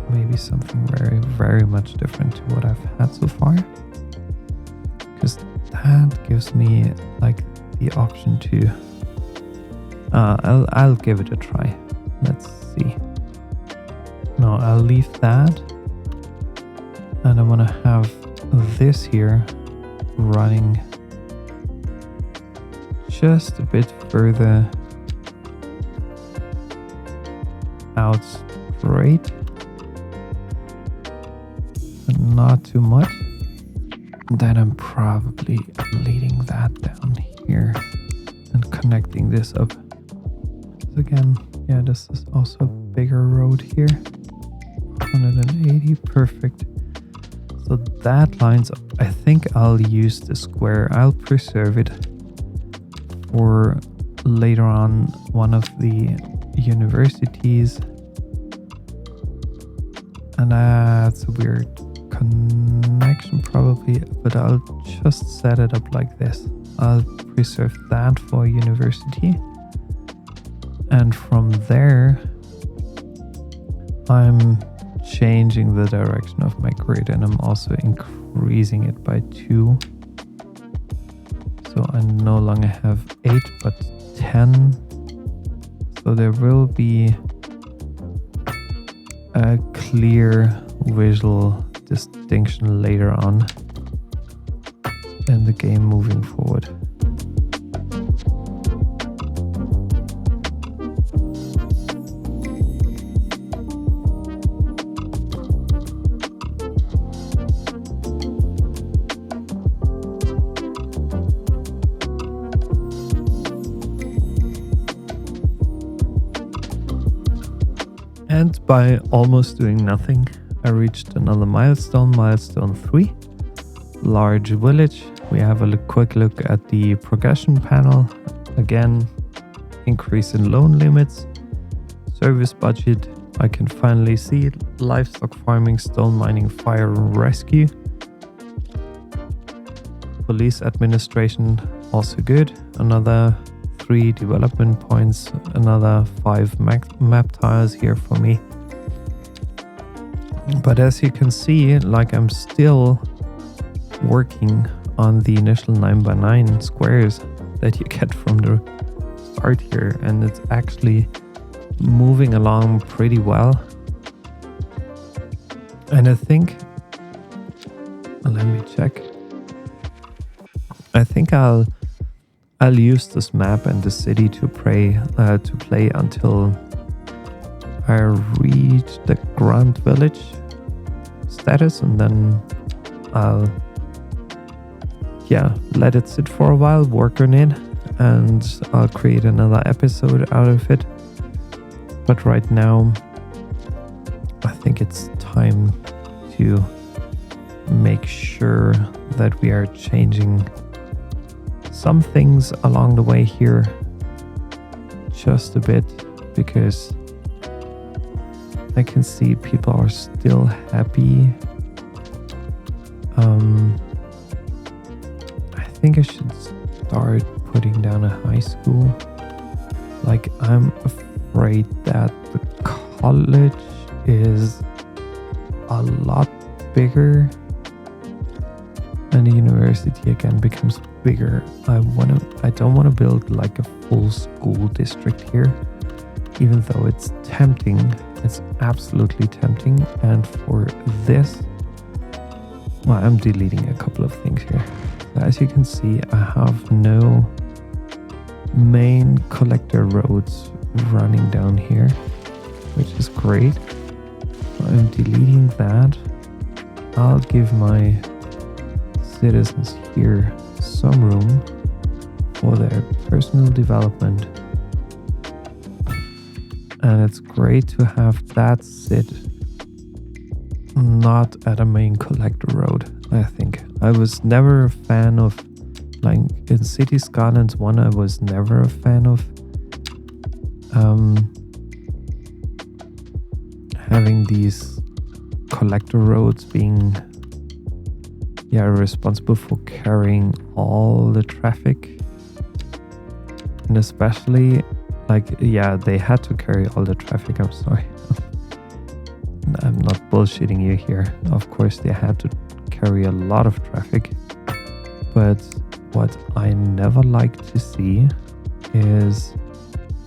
Maybe something very, very much different to what I've had so far. Because that gives me like the option to... I'll give it a try. Let's see. No, I'll leave that. And I want to have this here running just a bit further out straight, but not too much. And then I'm probably leading that down here and connecting this up. Because again, yeah, this is also a bigger road here. 180, perfect. So that lines up. I think I'll use the square. I'll preserve it for later on one of the universities. And that's a weird connection probably, but I'll just set it up like this. I'll preserve that for university. And from there, I'm changing the direction of my grid, and I'm also increasing it by 2. So I no longer have 8 but 10. So there will be a clear visual distinction later on in the game moving forward. And by almost doing nothing, I reached another milestone, milestone 3, large village. We have a quick look at the progression panel. Again, increase in loan limits, service budget. I can finally see it. Livestock farming, stone mining, fire and rescue. Police administration, also good. Another 3 development points, another 5 map tiles here for me. But as you can see, like I'm still working on the initial 9x9 squares that you get from the start here, and it's actually moving along pretty well. And I think, let me check. I think I'll use this map and the city to play until I reach the Grand Village status, and then I'll let it sit for a while, work on it, and I'll create another episode out of it. But right now I think it's time to make sure that we are changing some things along the way here just a bit, because I can see people are still happy. I think I should start putting down a high school. Like, I'm afraid that the college is a lot bigger and the university again becomes bigger. I don't want to build like a full school district here, even though it's tempting. It's absolutely tempting. And for this, well, I'm deleting a couple of things here. As you can see, I have no main collector roads running down here, which is great. So I'm deleting that. I'll give my citizens here some room for their personal development. And it's great to have that sit not at a main collector road, I think. I was never a fan of, like in Cities Skylines 1, I was never a fan of having these collector roads being responsible for carrying all the traffic. And especially they had to carry all the traffic. I'm sorry. I'm not bullshitting you here. Of course, they had to carry a lot of traffic. But what I never like to see is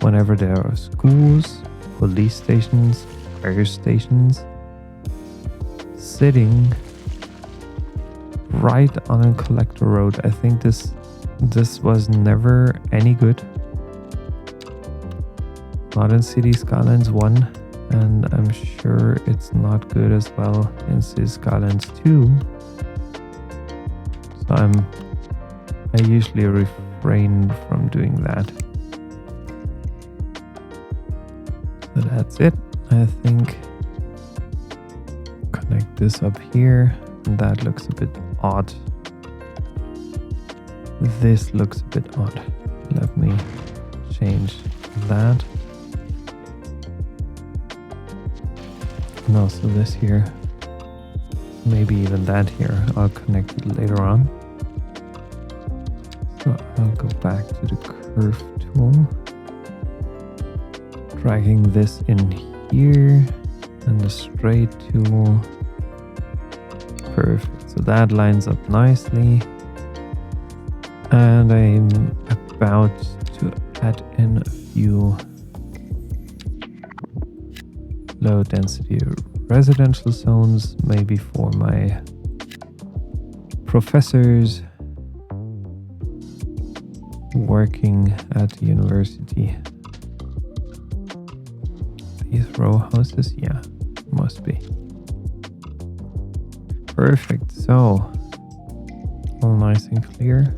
whenever there are schools police stations, fire stations, sitting right on a collector road. I think this was never any good. Not in Cities Skylines 1, and I'm sure it's not good as well in Cities Skylines 2. So I usually refrain from doing that. So that's it. I think connect this up here, and that looks a bit odd. This looks a bit odd. Let me change that. And also this here. Maybe even that here. I'll connect it later on. So I'll go back to the curve tool. Dragging this in here. And the straight tool. Perfect. So that lines up nicely. And I'm about to add in a few low density residential zones, maybe for my professors working at the university. These row houses, yeah, must be. Perfect, so all nice and clear.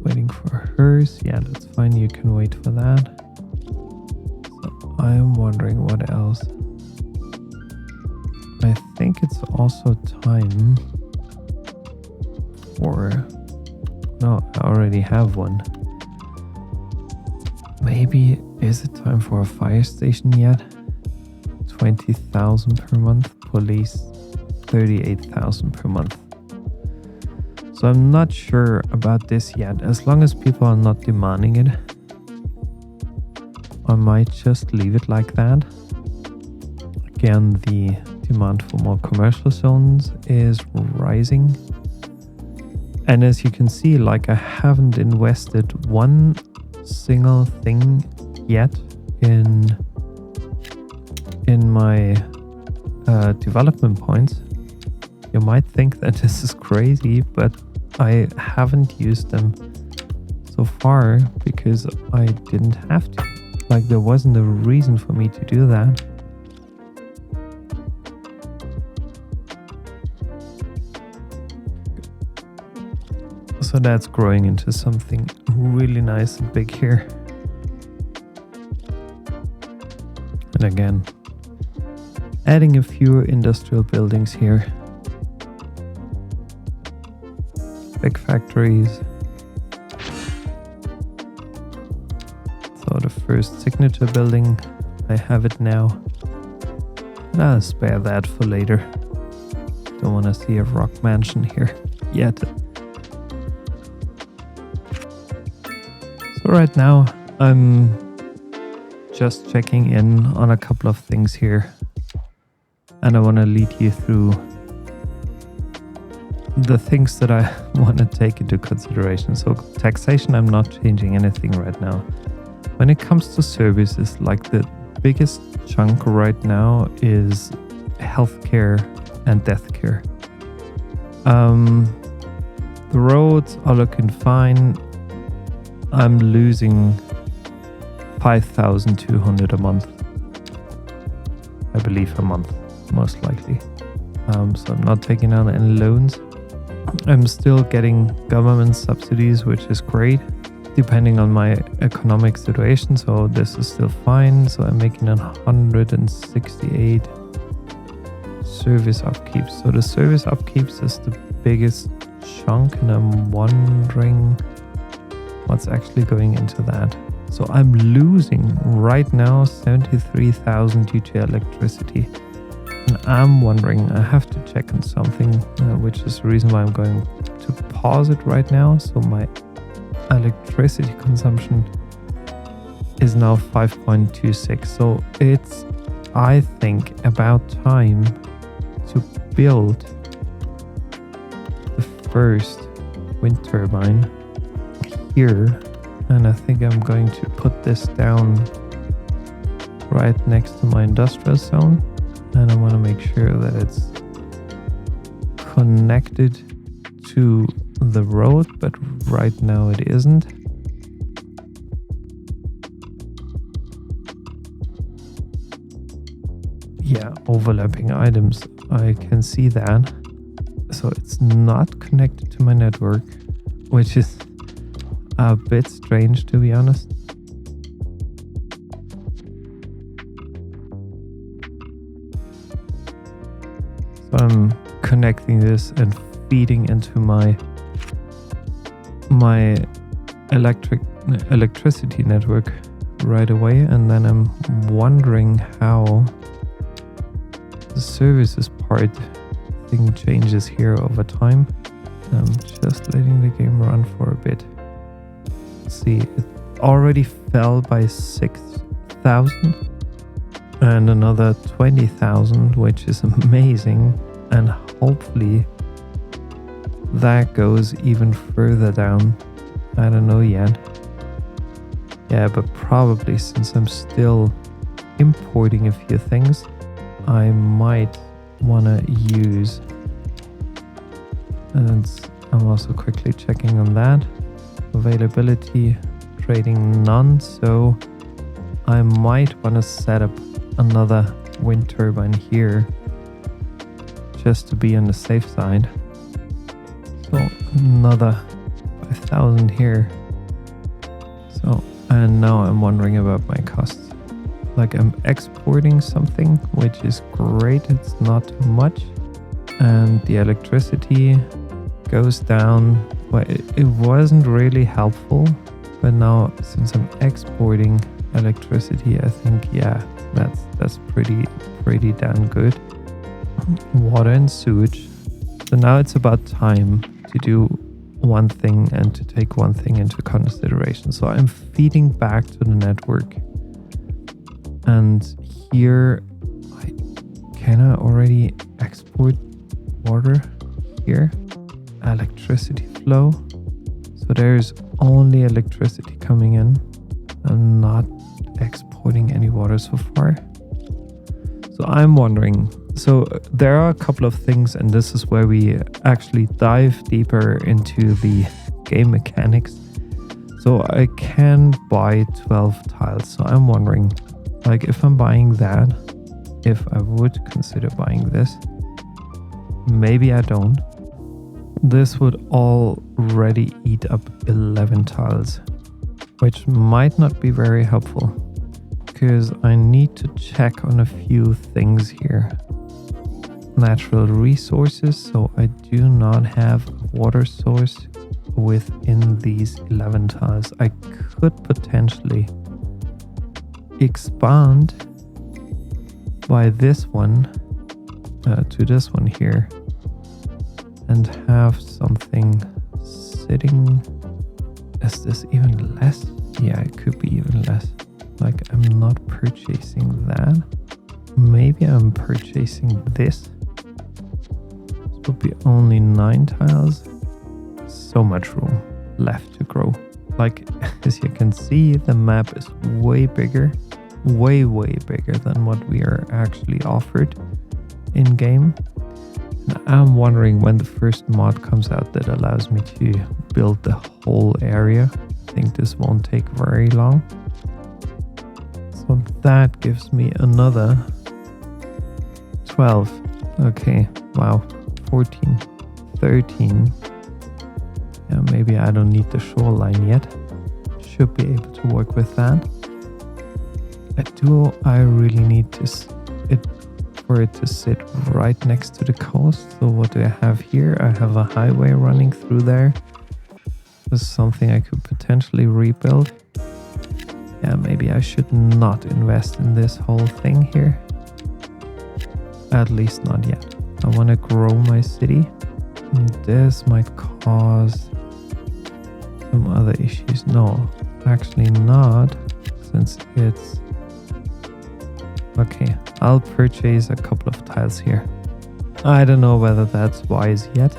Waiting for hers, yeah, that's fine, you can wait for that. So I'm wondering what else. I think it's also time for... No, I already have one. Maybe, is it time for a fire station yet? 20,000 per month, police 38,000 per month. So I'm not sure about this yet. As long as people are not demanding it, I might just leave it like that. Again, the demand for more commercial zones is rising. And as you can see, like I haven't invested one single thing yet in my development points. You might think that this is crazy, but I haven't used them so far because I didn't have to. Like, there wasn't a reason for me to do that. So that's growing into something really nice and big here. And again, adding a few industrial buildings here. Big factories. So the first signature building, I have it now. And I'll spare that for later. Don't want to see a rock mansion here yet. So right now I'm just checking in on a couple of things here. And I want to lead you through the things that I want to take into consideration. So taxation, I'm not changing anything right now. When it comes to services, like the biggest chunk right now is healthcare and death care. The roads are looking fine. I'm losing 5,200 a month. I believe a month, most likely. So I'm not taking out any loans. I'm still getting government subsidies, which is great, depending on my economic situation. So this is still fine. So I'm making 168 service upkeeps. So the service upkeeps is the biggest chunk, and I'm wondering what's actually going into that. So I'm losing right now 73,000 due to electricity. And I'm wondering, I have to check on something, which is the reason why I'm going to pause it right now. So my electricity consumption is now 5.26. So it's, I think, about time to build the first wind turbine here. And I think I'm going to put this down right next to my industrial zone, and I want to make sure that it's connected to the road, but right now it isn't. Yeah, overlapping items, I can see that. So it's not connected to my network, which is a bit strange, to be honest. So I'm connecting this and feeding into my electricity network right away, and then I'm wondering how the services part thing changes here over time. I'm just letting the game run for a bit. See, it already fell by 6,000 and another 20,000, which is amazing, and hopefully that goes even further down. I don't know yet. Yeah, but probably, since I'm still importing a few things, I might want to use, and I'm also quickly checking on that. Availability, trading none, so I might want to set up another wind turbine here just to be on the safe side. So another 5,000 here. So, and now I'm wondering about my costs. Like, I'm exporting something, which is great, it's not too much, and the electricity goes down, but it wasn't really helpful. But now, since I'm exporting electricity, I think, yeah, that's pretty damn good. Water and sewage. So now it's about time to do one thing and to take one thing into consideration. So I'm feeding back to the network. And here, can I already export water here? Electricity flow. So there's only electricity coming in. I'm not exporting any water so far. So I'm wondering, so there are a couple of things, and this is where we actually dive deeper into the game mechanics. So I can buy 12 tiles. So I'm wondering, like, if I'm buying that, if I would consider buying this, maybe I don't. This would already eat up 11 tiles, which might not be very helpful, because I need to check on a few things here. Natural resources, so I do not have a water source within these 11 tiles. I could potentially expand by this one to this one here and have something sitting. Is this even less? Yeah, it could be even less. Like, I'm not purchasing that. Maybe I'm purchasing this. This would be only 9 tiles. So much room left to grow. Like, as you can see, the map is way bigger. Way bigger than what we are actually offered in game. And I'm wondering when the first mod comes out that allows me to build the whole area. I think this won't take very long. So that gives me another 12. Okay, wow, 14, 13. Yeah, maybe I don't need the shoreline yet. Should be able to work with that. I really need for it to sit right next to the coast. So what do I have here? I have a highway running through there. This is something I could potentially rebuild. Yeah, maybe I should not invest in this whole thing here. At least not yet. I want to grow my city. And this might cause some other issues. No, actually not, since it's... Okay, I'll purchase a couple of tiles here. I don't know whether that's wise yet,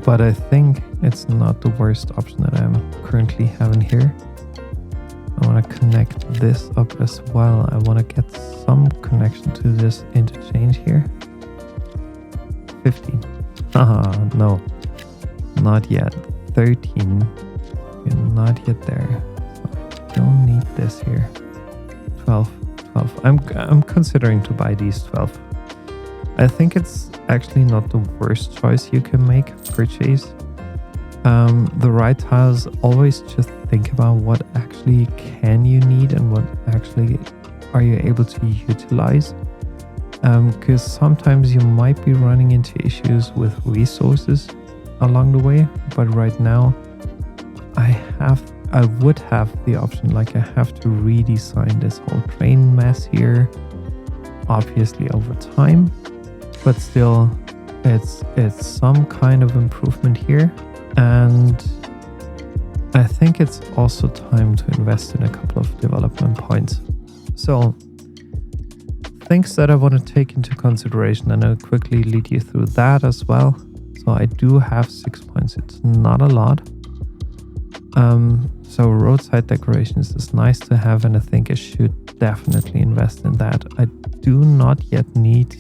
but I think it's not the worst option that I'm currently having here. I want to connect this up as well. I want to get some connection to this interchange here. 15. No, not yet. 13. You're not yet there. So I don't need this here. 12. I'm considering to buy these 12. I think it's actually not the worst choice you can make, purchase. The right tiles, always just think about what actually can you need and what actually are you able to utilize. Because sometimes you might be running into issues with resources along the way, but right now I would have the option, like I have to redesign this whole train mess here, obviously over time, but still it's some kind of improvement here. And I think it's also time to invest in a couple of development points. So things that I want to take into consideration, and I'll quickly lead you through that as well. So I do have 6 points. It's not a lot. So roadside decorations is nice to have, and I think I should definitely invest in that. I do not yet need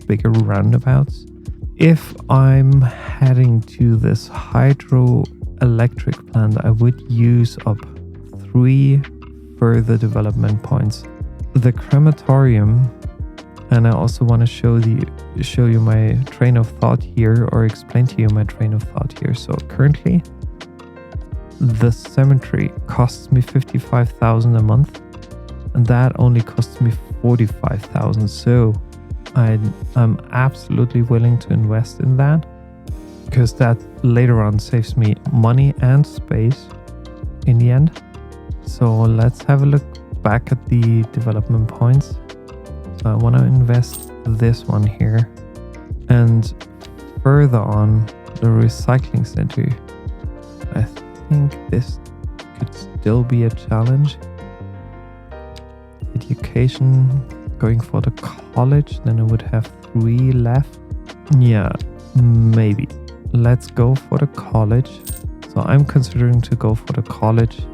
bigger roundabouts. If I'm heading to this hydroelectric plant, I would use up 3 further development points. The crematorium, and I also want to show you my train of thought here, or explain to you my train of thought here. So currently, the cemetery costs me 55,000 a month, and that only costs me 45,000. So I'm absolutely willing to invest in that, because that later on saves me money and space in the end. So let's have a look back at the development points. So I want to invest this one here, and further on the recycling center. I think this could still be a challenge. Education, going for the college, then I would have 3 left. Yeah, maybe. Let's go for the college. So I'm considering to go for the college,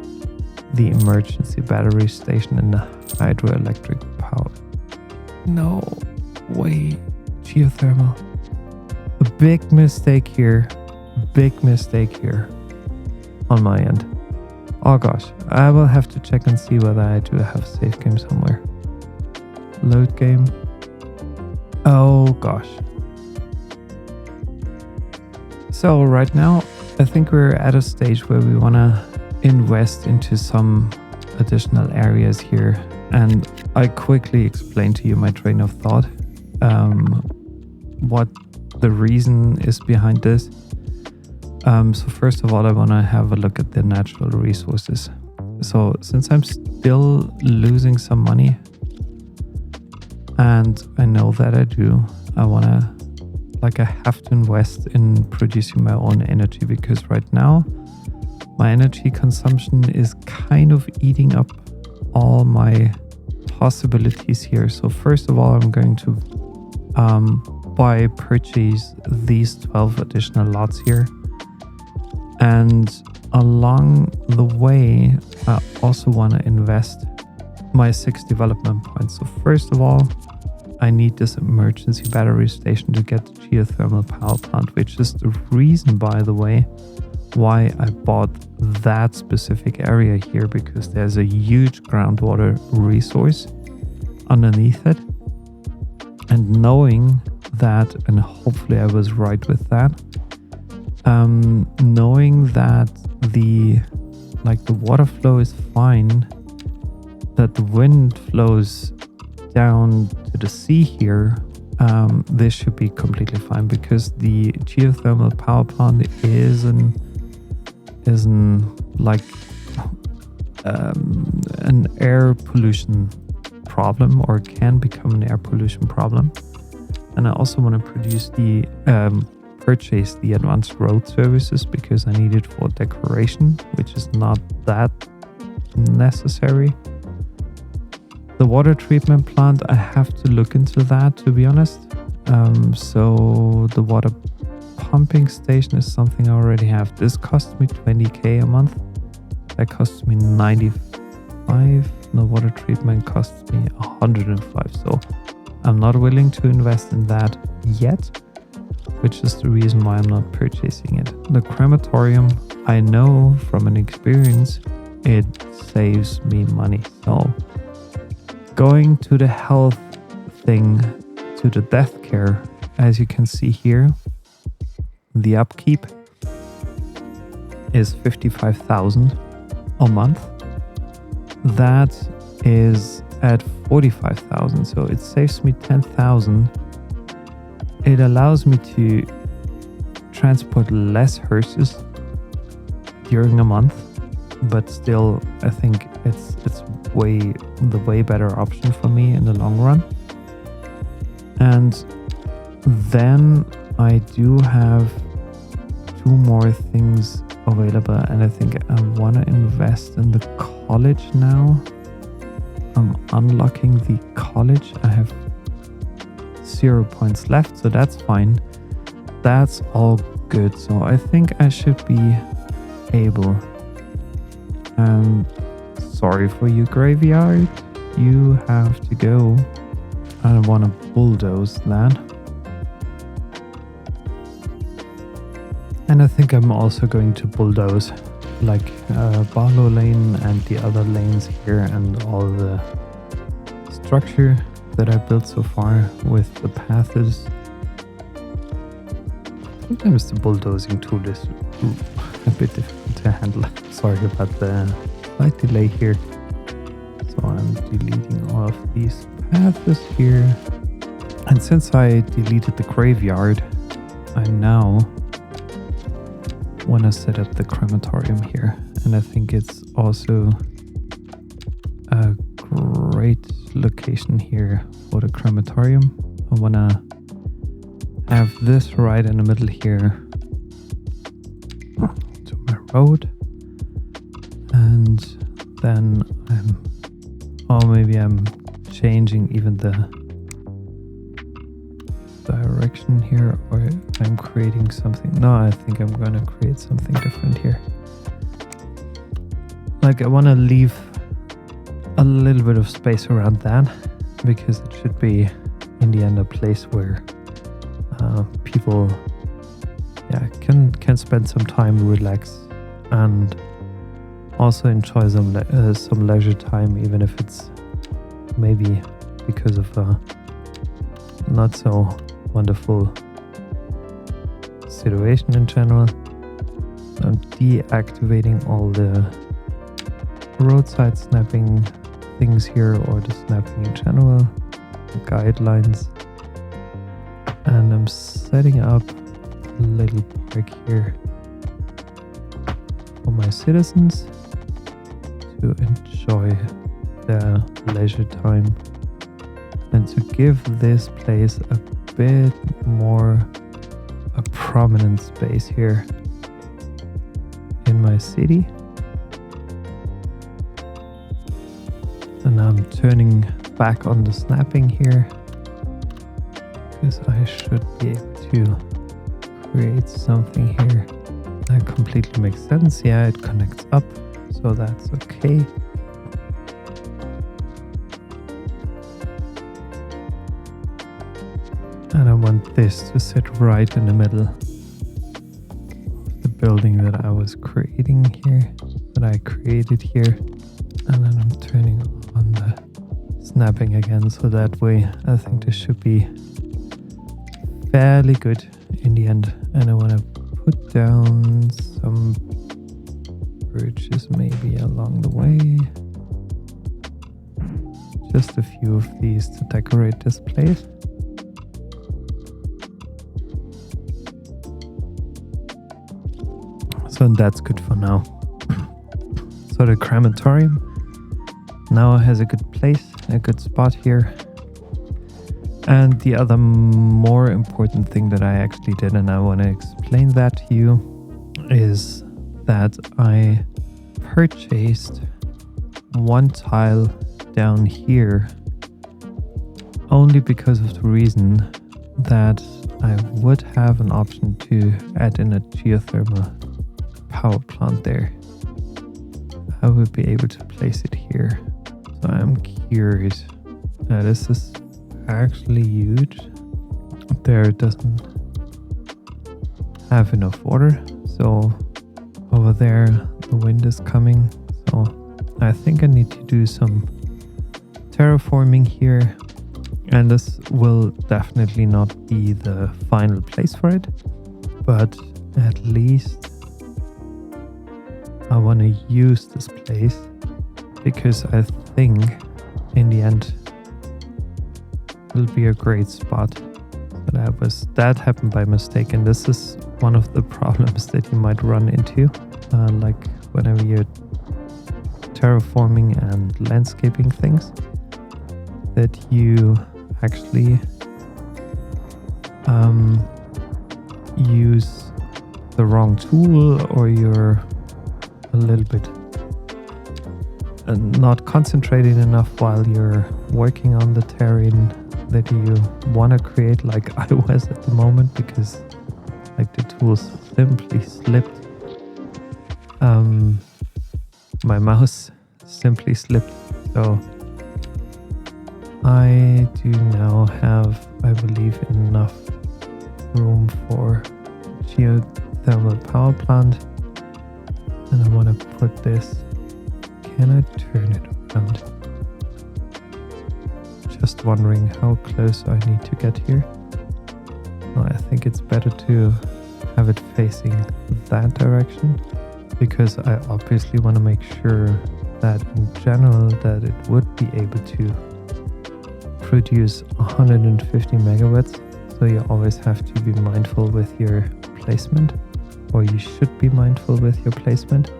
the emergency battery station, and the hydroelectric power. No way, geothermal. A big mistake here. On my end. Oh gosh, I will have to check and see whether I do have save game somewhere. Load game. Oh gosh. So right now, I think we're at a stage where we want to invest into some additional areas here. And I quickly explain to you my train of thought, what the reason is behind this. So first of all, I want to have a look at the natural resources. So since I'm still losing some money, and I know that I do, I have to invest in producing my own energy, because right now my energy consumption is kind of eating up all my possibilities here. So first of all, I'm going to purchase these 12 additional lots here. And along the way, I also want to invest my 6 development points. So first of all, I need this emergency battery station to get the geothermal power plant, which is the reason, by the way, why I bought that specific area here, because there's a huge groundwater resource underneath it. And knowing that, and hopefully I was right with that, knowing that the water flow is fine, that the wind flows down to the sea here, this should be completely fine, because the geothermal power plant is an air pollution problem, or can become an air pollution problem. And I also want to purchase the advanced road services, because I need it for decoration, which is not that necessary. The water treatment plant, I have to look into that, to be honest. So the water pumping station is something I already have. This costs me 20k a month. That costs me 5. The water treatment costs me 105. So I'm not willing to invest in that yet, which is the reason why I'm not purchasing it. The crematorium, I know from an experience, it saves me money. So going to the health thing, to the death care, as you can see here, the upkeep is 55,000 a month. That is at 45,000, so it saves me 10,000. It allows me to transport less hearses during a month, but still I think it's the way better option for me in the long run. And then I do have 2 more things available, and I think I want to invest in the college now. I'm unlocking the college. I have 0 points left, so that's fine. That's all good. So I think I should be able. And sorry for you, graveyard. You have to go. I don't want to bulldoze that. And I think I'm also going to bulldoze like Barlow Lane and the other lanes here and all the structure that I built so far with the paths. Sometimes the bulldozing tool is a bit difficult to handle. Sorry about the slight delay here. So I'm deleting all of these paths here. And since I deleted the graveyard, I now want to set up the crematorium here. And I think it's also a great location here for the crematorium. I want to have this right in the middle here to my road. And then maybe I'm changing even the direction here, or I'm creating something. No, I think I'm gonna create something different here. Like I want to leave a little bit of space around that, because it should be in the end a place where people can spend some time, relax, and also enjoy some leisure time, even if it's maybe because of not so wonderful situation in general. I'm deactivating all the roadside snapping things here, or the snapping in general, the guidelines, and I'm setting up a little park here for my citizens to enjoy their leisure time and to give this place a bit more a prominent space here in my city. And I'm turning back on the snapping here, because I should be able to create something here that completely makes sense. Yeah, it connects up, so that's okay. And I want this to sit right in the middle of the building that I was creating here, that I created here. And then I'm turning on the snapping again, so that way I think this should be fairly good in the end. And I want to put down some birches maybe along the way. Just a few of these to decorate this place. So that's good for now. So the crematorium now has a good place, a good spot here. And the other more important thing that I actually did, and I want to explain that to you, is that I purchased one tile down here only because of the reason that I would have an option to add in a geothermal power plant there. I would be able to place it here. So I'm curious. This is actually huge. There it doesn't have enough water. So over there the wind is coming. So I think I need to do some terraforming here. And this will definitely not be the final place for it. But at least I want to use this place, because I think in the end it'll be a great spot. That happened by mistake, and this is one of the problems that you might run into, like whenever you're terraforming and landscaping things, that you actually use the wrong tool, or you're a little bit not concentrated enough while you're working on the terrain that you want to create, like I was at the moment, because like the tools simply slipped. My mouse simply slipped. So I do now have, I believe, enough room for geothermal power plant, and I want to put this. Can I turn it around? Just wondering how close I need to get here. Well, I think it's better to have it facing that direction, because I obviously want to make sure that in general that it would be able to produce 150 megawatts. So you always have to be mindful with your placement, or you should be mindful with your placement.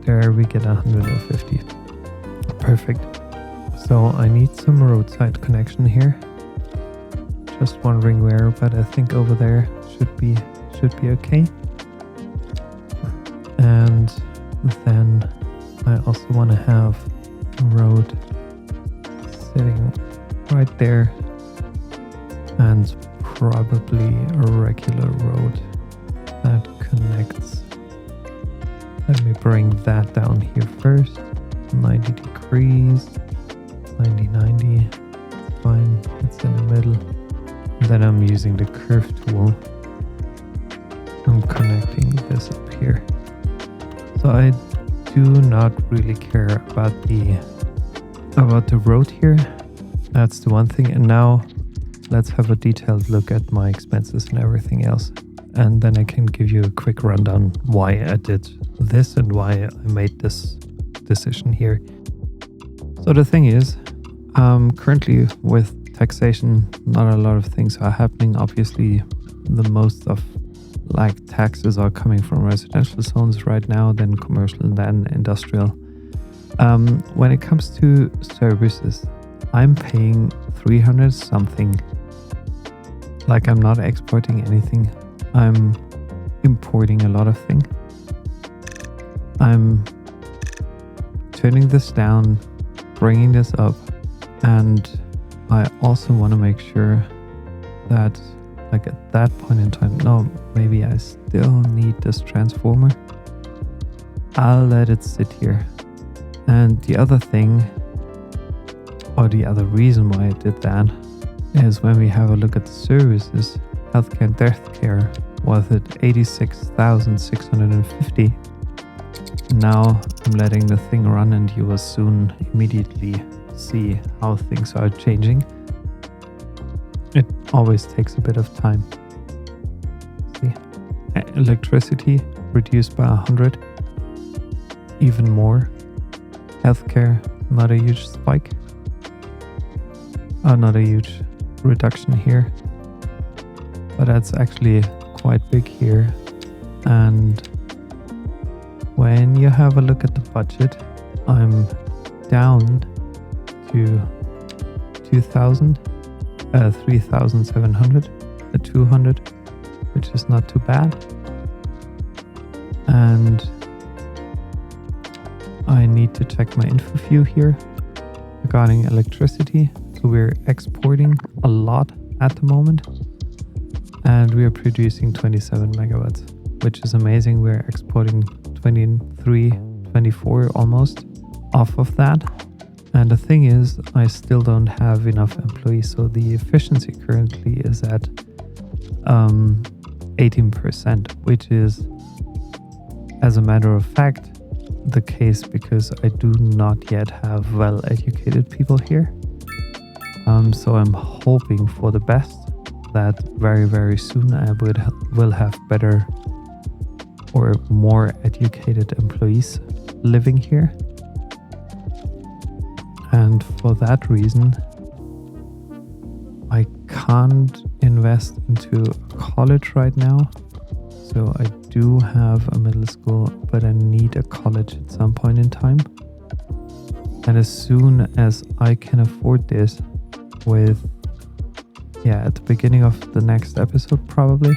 There we get 150. Perfect. So I need some roadside connection here. Just wondering where, but I think over there should be okay. And then I also want to have a road sitting right there, and probably a regular road that connects. Let me bring that down here first. 90 degrees, 90, it's fine, it's in the middle. And then I'm using the curve tool. I'm connecting this up here. So I do not really care about the road here. That's the one thing. And now let's have a detailed look at my expenses and everything else. And then I can give you a quick rundown why I did this and why I made this decision here. So the thing is, currently with taxation, not a lot of things are happening. Obviously, the most of like taxes are coming from residential zones right now, then commercial, and then industrial. When it comes to services, I'm paying 300 something. Like, I'm not exporting anything. I'm importing a lot of things. I'm turning this down, bringing this up, and I also want to make sure that, like, at that point in time, no, maybe I still need this transformer. I'll let it sit here. And the other thing, or the other reason why I did that, is when we have a look at the services, healthcare and death care was at 86,650. Now I'm letting the thing run, and you will soon immediately see how things are changing. It always takes a bit of time. See, electricity reduced by 100, even more. Healthcare, not a huge spike. Not a huge reduction here, but that's actually quite big here. And when you have a look at the budget, I'm down to 3,700, 200, which is not too bad. And I need to check my info view here regarding electricity. So we're exporting a lot at the moment, and we are producing 27 megawatts, which is amazing. We're exporting 23, 24 almost off of that. And the thing is, I still don't have enough employees, so the efficiency currently is at 18%, which is, as a matter of fact, the case because I do not yet have well-educated people here. So I'm hoping for the best, that very, very soon I will have better or more educated employees living here. And for that reason, I can't invest into a college right now. So I do have a middle school, but I need a college at some point in time. And as soon as I can afford this at the beginning of the next episode probably,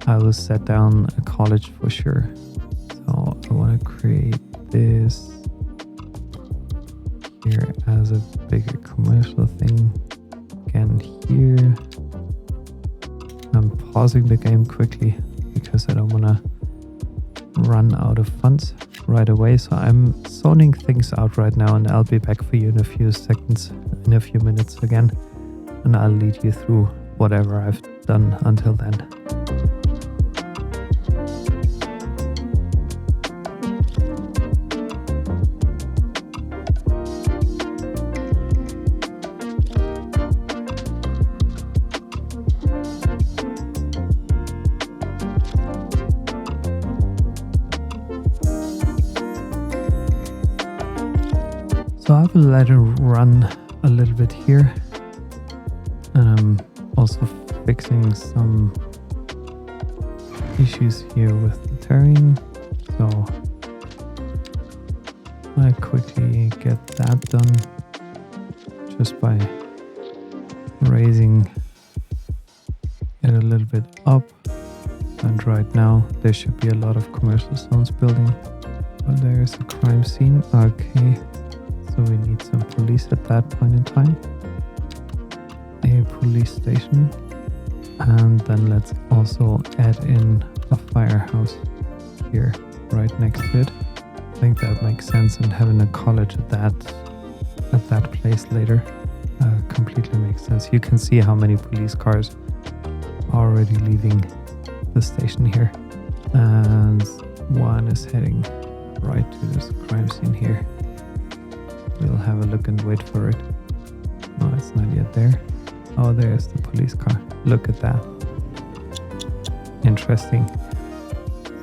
I will set down a college for sure. So I want to create this here as a bigger commercial thing. Again here, I'm pausing the game quickly because I don't want to run out of funds right away. So I'm zoning things out right now, and I'll be back for you in a few seconds, in a few minutes again, and I'll lead you through whatever I've done until then. So I will let it run a little bit here, and I'm also fixing some issues here with the terrain. So I quickly get that done just by raising it a little bit up. And right now there should be a lot of commercial zones building. But there's a crime scene. Okay. So we need some police at that point in time. A police station. And then let's also add in a firehouse here, right next to it. I think that makes sense, and having a college at that place later completely makes sense. You can see how many police cars are already leaving the station here. And one is heading right to this crime scene here. We'll have a look and wait for it. No, it's not yet there. Oh, there's the police car. Look at that. Interesting.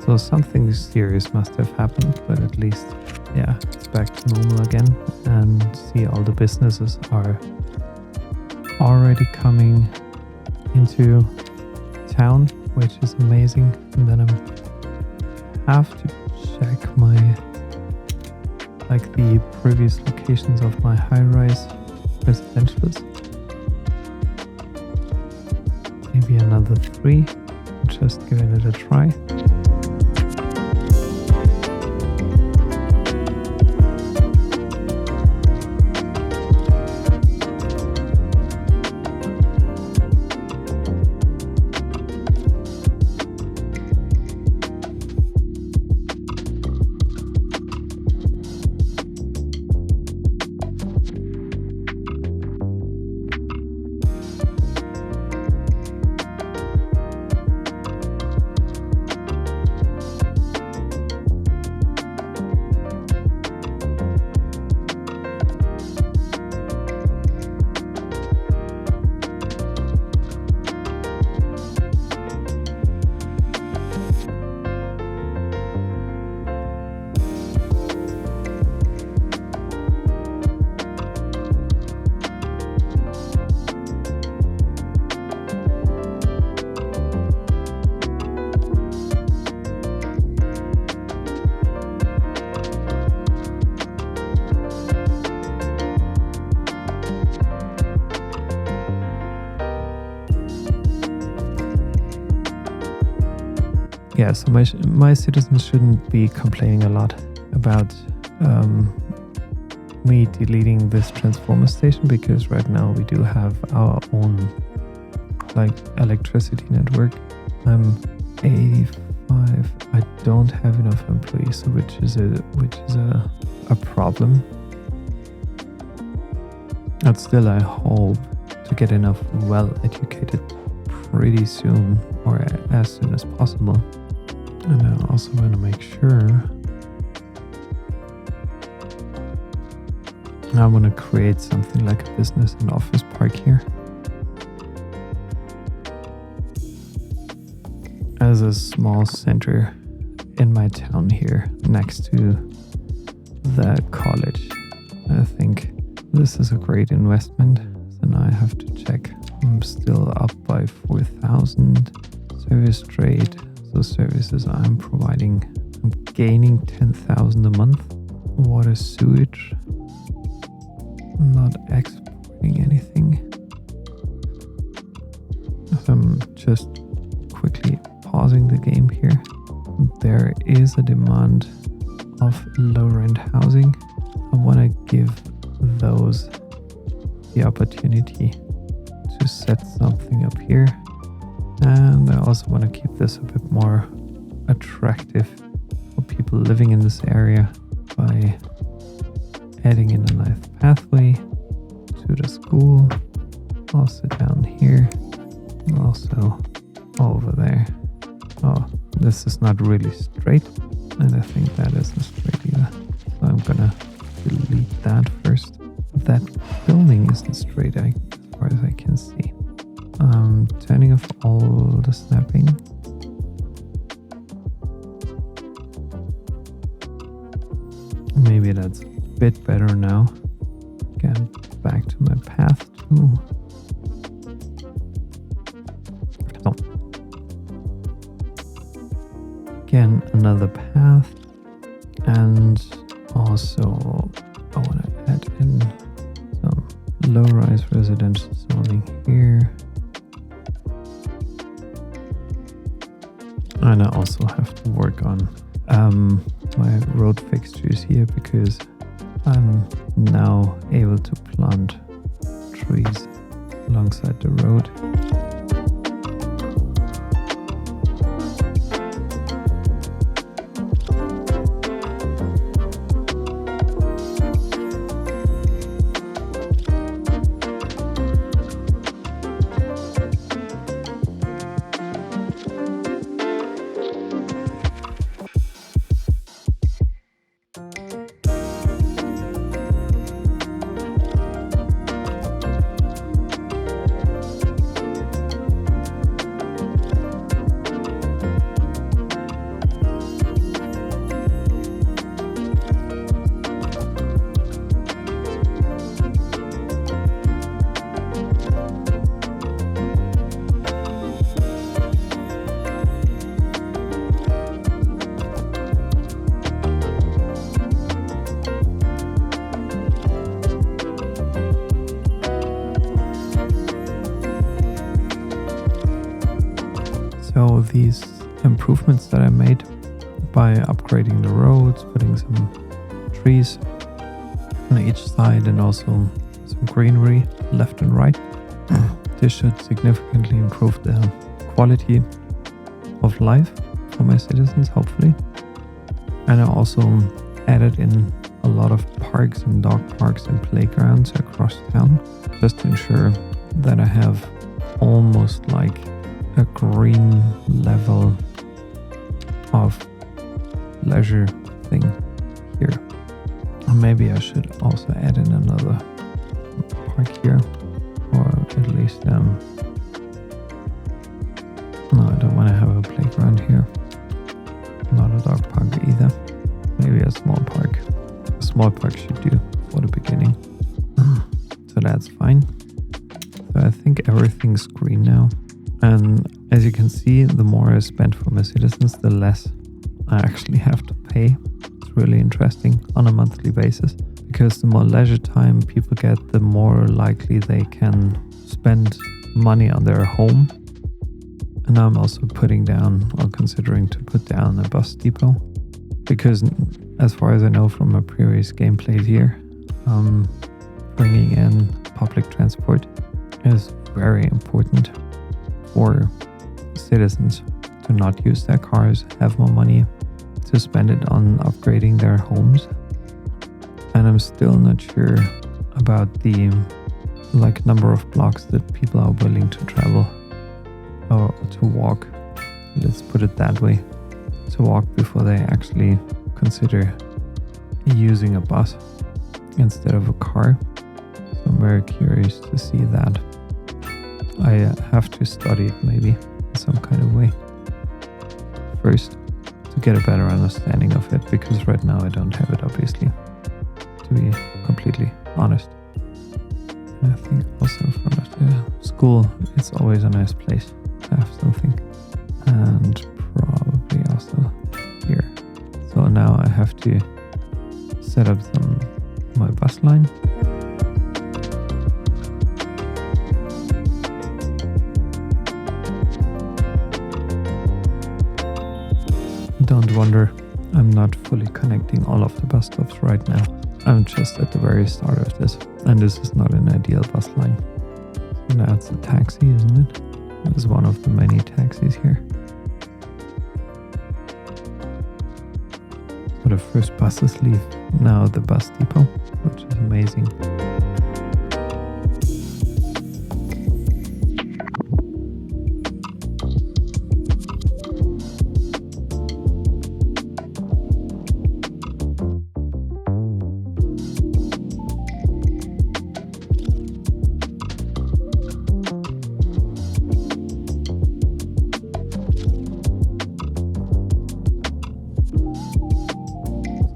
So something serious must have happened, but at least, yeah, it's back to normal again. And see, all the businesses are already coming into town, which is amazing. And then I have to check the previous locations of my high-rise residentials. Maybe another 3, just giving it a try. Yeah, so my citizens shouldn't be complaining a lot about me deleting this transformer station, because right now we do have our own electricity network. I'm 85% 5. I don't have enough employees, which is a problem. But still, I hope to get enough well-educated pretty soon, or as soon as possible. And I also want to make sure I want to create something like a business and office park here as a small center in my town here next to the college. I think this is a great investment. So now I have to check. I'm still up by 4,000. Service trade, so services I'm providing. I'm gaining 10,000 a month. Water, sewage. I'm not exporting anything. So I'm just quickly pausing the game here. There is a demand of low rent housing. I want to give those the opportunity to set something up here, and I also want to keep this a bit more attractive for people living in this area by adding in a nice pathway to the school, also down here, and also over there. Oh, this is not really straight, and I think that isn't straight either, so I'm gonna delete that first. That building isn't straight as far as I can see. Turning off all the snapping. Maybe that's a bit better now. Get back to my path too. Oh. Again, another path, and also I want to add in some low-rise residential zoning here. And I also have to work on my road fixtures here, because I'm now able to plant trees alongside the road. So these improvements that I made by upgrading the roads, putting some trees on each side, and also some greenery left and right, this should significantly improve the quality of life for my citizens, hopefully. And I also added in a lot of parks and dog parks and playgrounds across town, just to ensure that I have almost like a green level of leisure thing here. Maybe I should also add in another park here, or at least no, I don't want to have a playground here, not a dog park either. Maybe a small park. A small park should do for the beginning. So that's fine. So I think everything's green now. And as you can see, the more I spend for my citizens, the less I actually have to pay. It's really interesting on a monthly basis, because the more leisure time people get, the more likely they can spend money on their home. And I'm also putting down, or considering to put down, a bus depot, because as far as I know from my previous gameplays here, bringing in public transport is very important for citizens to not use their cars, have more money to spend it on upgrading their homes. And I'm still not sure about the number of blocks that people are willing to travel or to walk. Let's put it that way. To walk before they actually consider using a bus instead of a car. So I'm very curious to see that. I have to study it maybe in some kind of way first to get a better understanding of it, because right now I don't have it, obviously, to be completely honest. And I think also in front of the school it's always a nice place to have something, and probably also here. So now I have to set up my bus line. Don't wonder, I'm not fully connecting all of the bus stops right now. I'm just at the very start of this, and this is not an ideal bus line. So that's a taxi, isn't it? It's one of the many taxis here. So the first buses leave now the bus depot, which is amazing.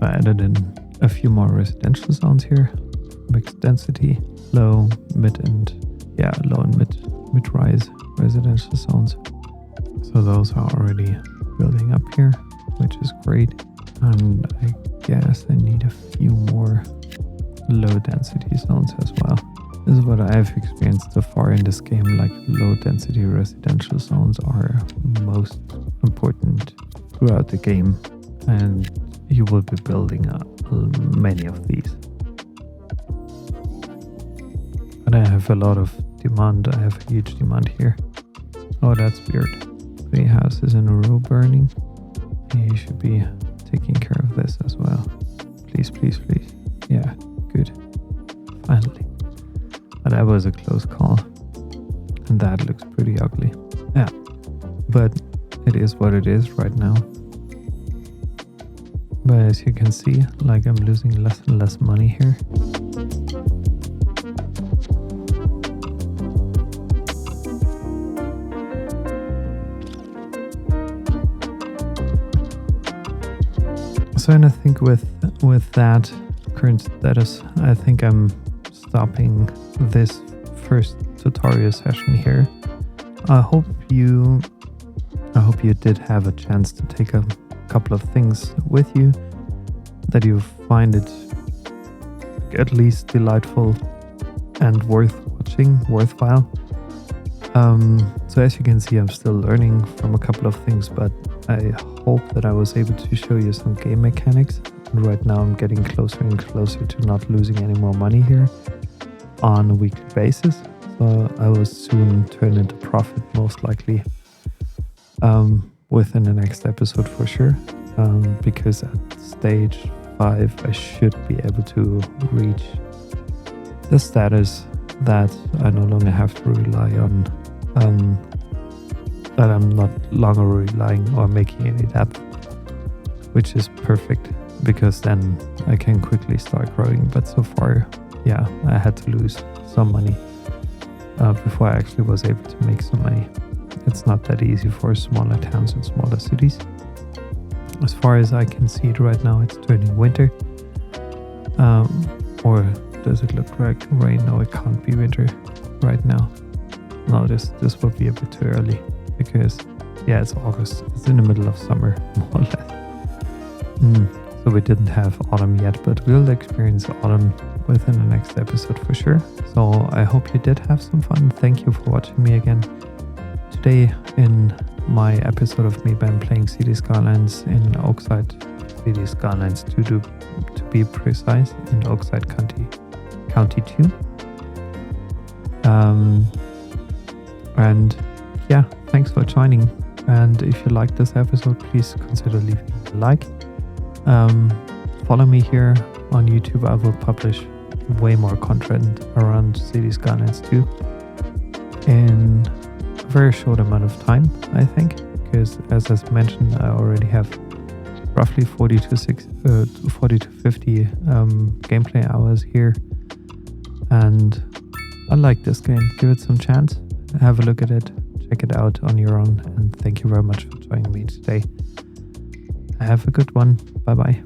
I added in a few more residential zones here, mixed density, low, mid and mid-rise residential zones. So those are already building up here, which is great. And I guess I need a few more low density zones as well. This is what I've experienced so far in this game, like low density residential zones are most important throughout the game, and you will be building many of these. But I have a lot of demand. I have a huge demand here. Oh, that's weird. 3 houses in a row burning. You should be taking care of this as well. Please, please, please. Yeah, good. Finally. But that was a close call. And that looks pretty ugly. Yeah. But it is what it is right now. But as you can see, I'm losing less and less money here. So, and I think with that current status, I think I'm stopping this first tutorial session here. I hope you did have a chance to take a couple of things with you, that you find it at least delightful and worthwhile. So as you can see, I'm still learning from a couple of things, but I hope that I was able to show you some game mechanics. And right now I'm getting closer and closer to not losing any more money here on a weekly basis. So I will soon turn into profit, most likely. Within the next episode for sure, because at stage 5 I should be able to reach the status that I no longer have to rely on, that I'm not longer relying or making any debt, which is perfect, because then I can quickly start growing. But so far, yeah, I had to lose some money before I actually was able to make some money. It's not that easy for smaller towns and smaller cities. As far as I can see it right now, it's turning winter. Or does it look like rain? No, it can't be winter right now. No, this will be a bit too early, because yeah, it's August. It's in the middle of summer, more or less. So we didn't have autumn yet, but we'll experience autumn within the next episode for sure. So I hope you did have some fun. Thank you for watching me again. Today in my episode of me playing Cities Skylines in Oakside, Cities Skylines to be precise, in Oakside County 2. And yeah, thanks for joining. And if you liked this episode, please consider leaving a like. Follow me here on YouTube. I will publish way more content around Cities Skylines too in a very short amount of time, I think, because as I mentioned, I already have roughly 40 to 50 gameplay hours here, and I like this game. Give it some chance, have a look at it, check it out on your own, and thank you very much for joining me today. Have a good one. Bye bye.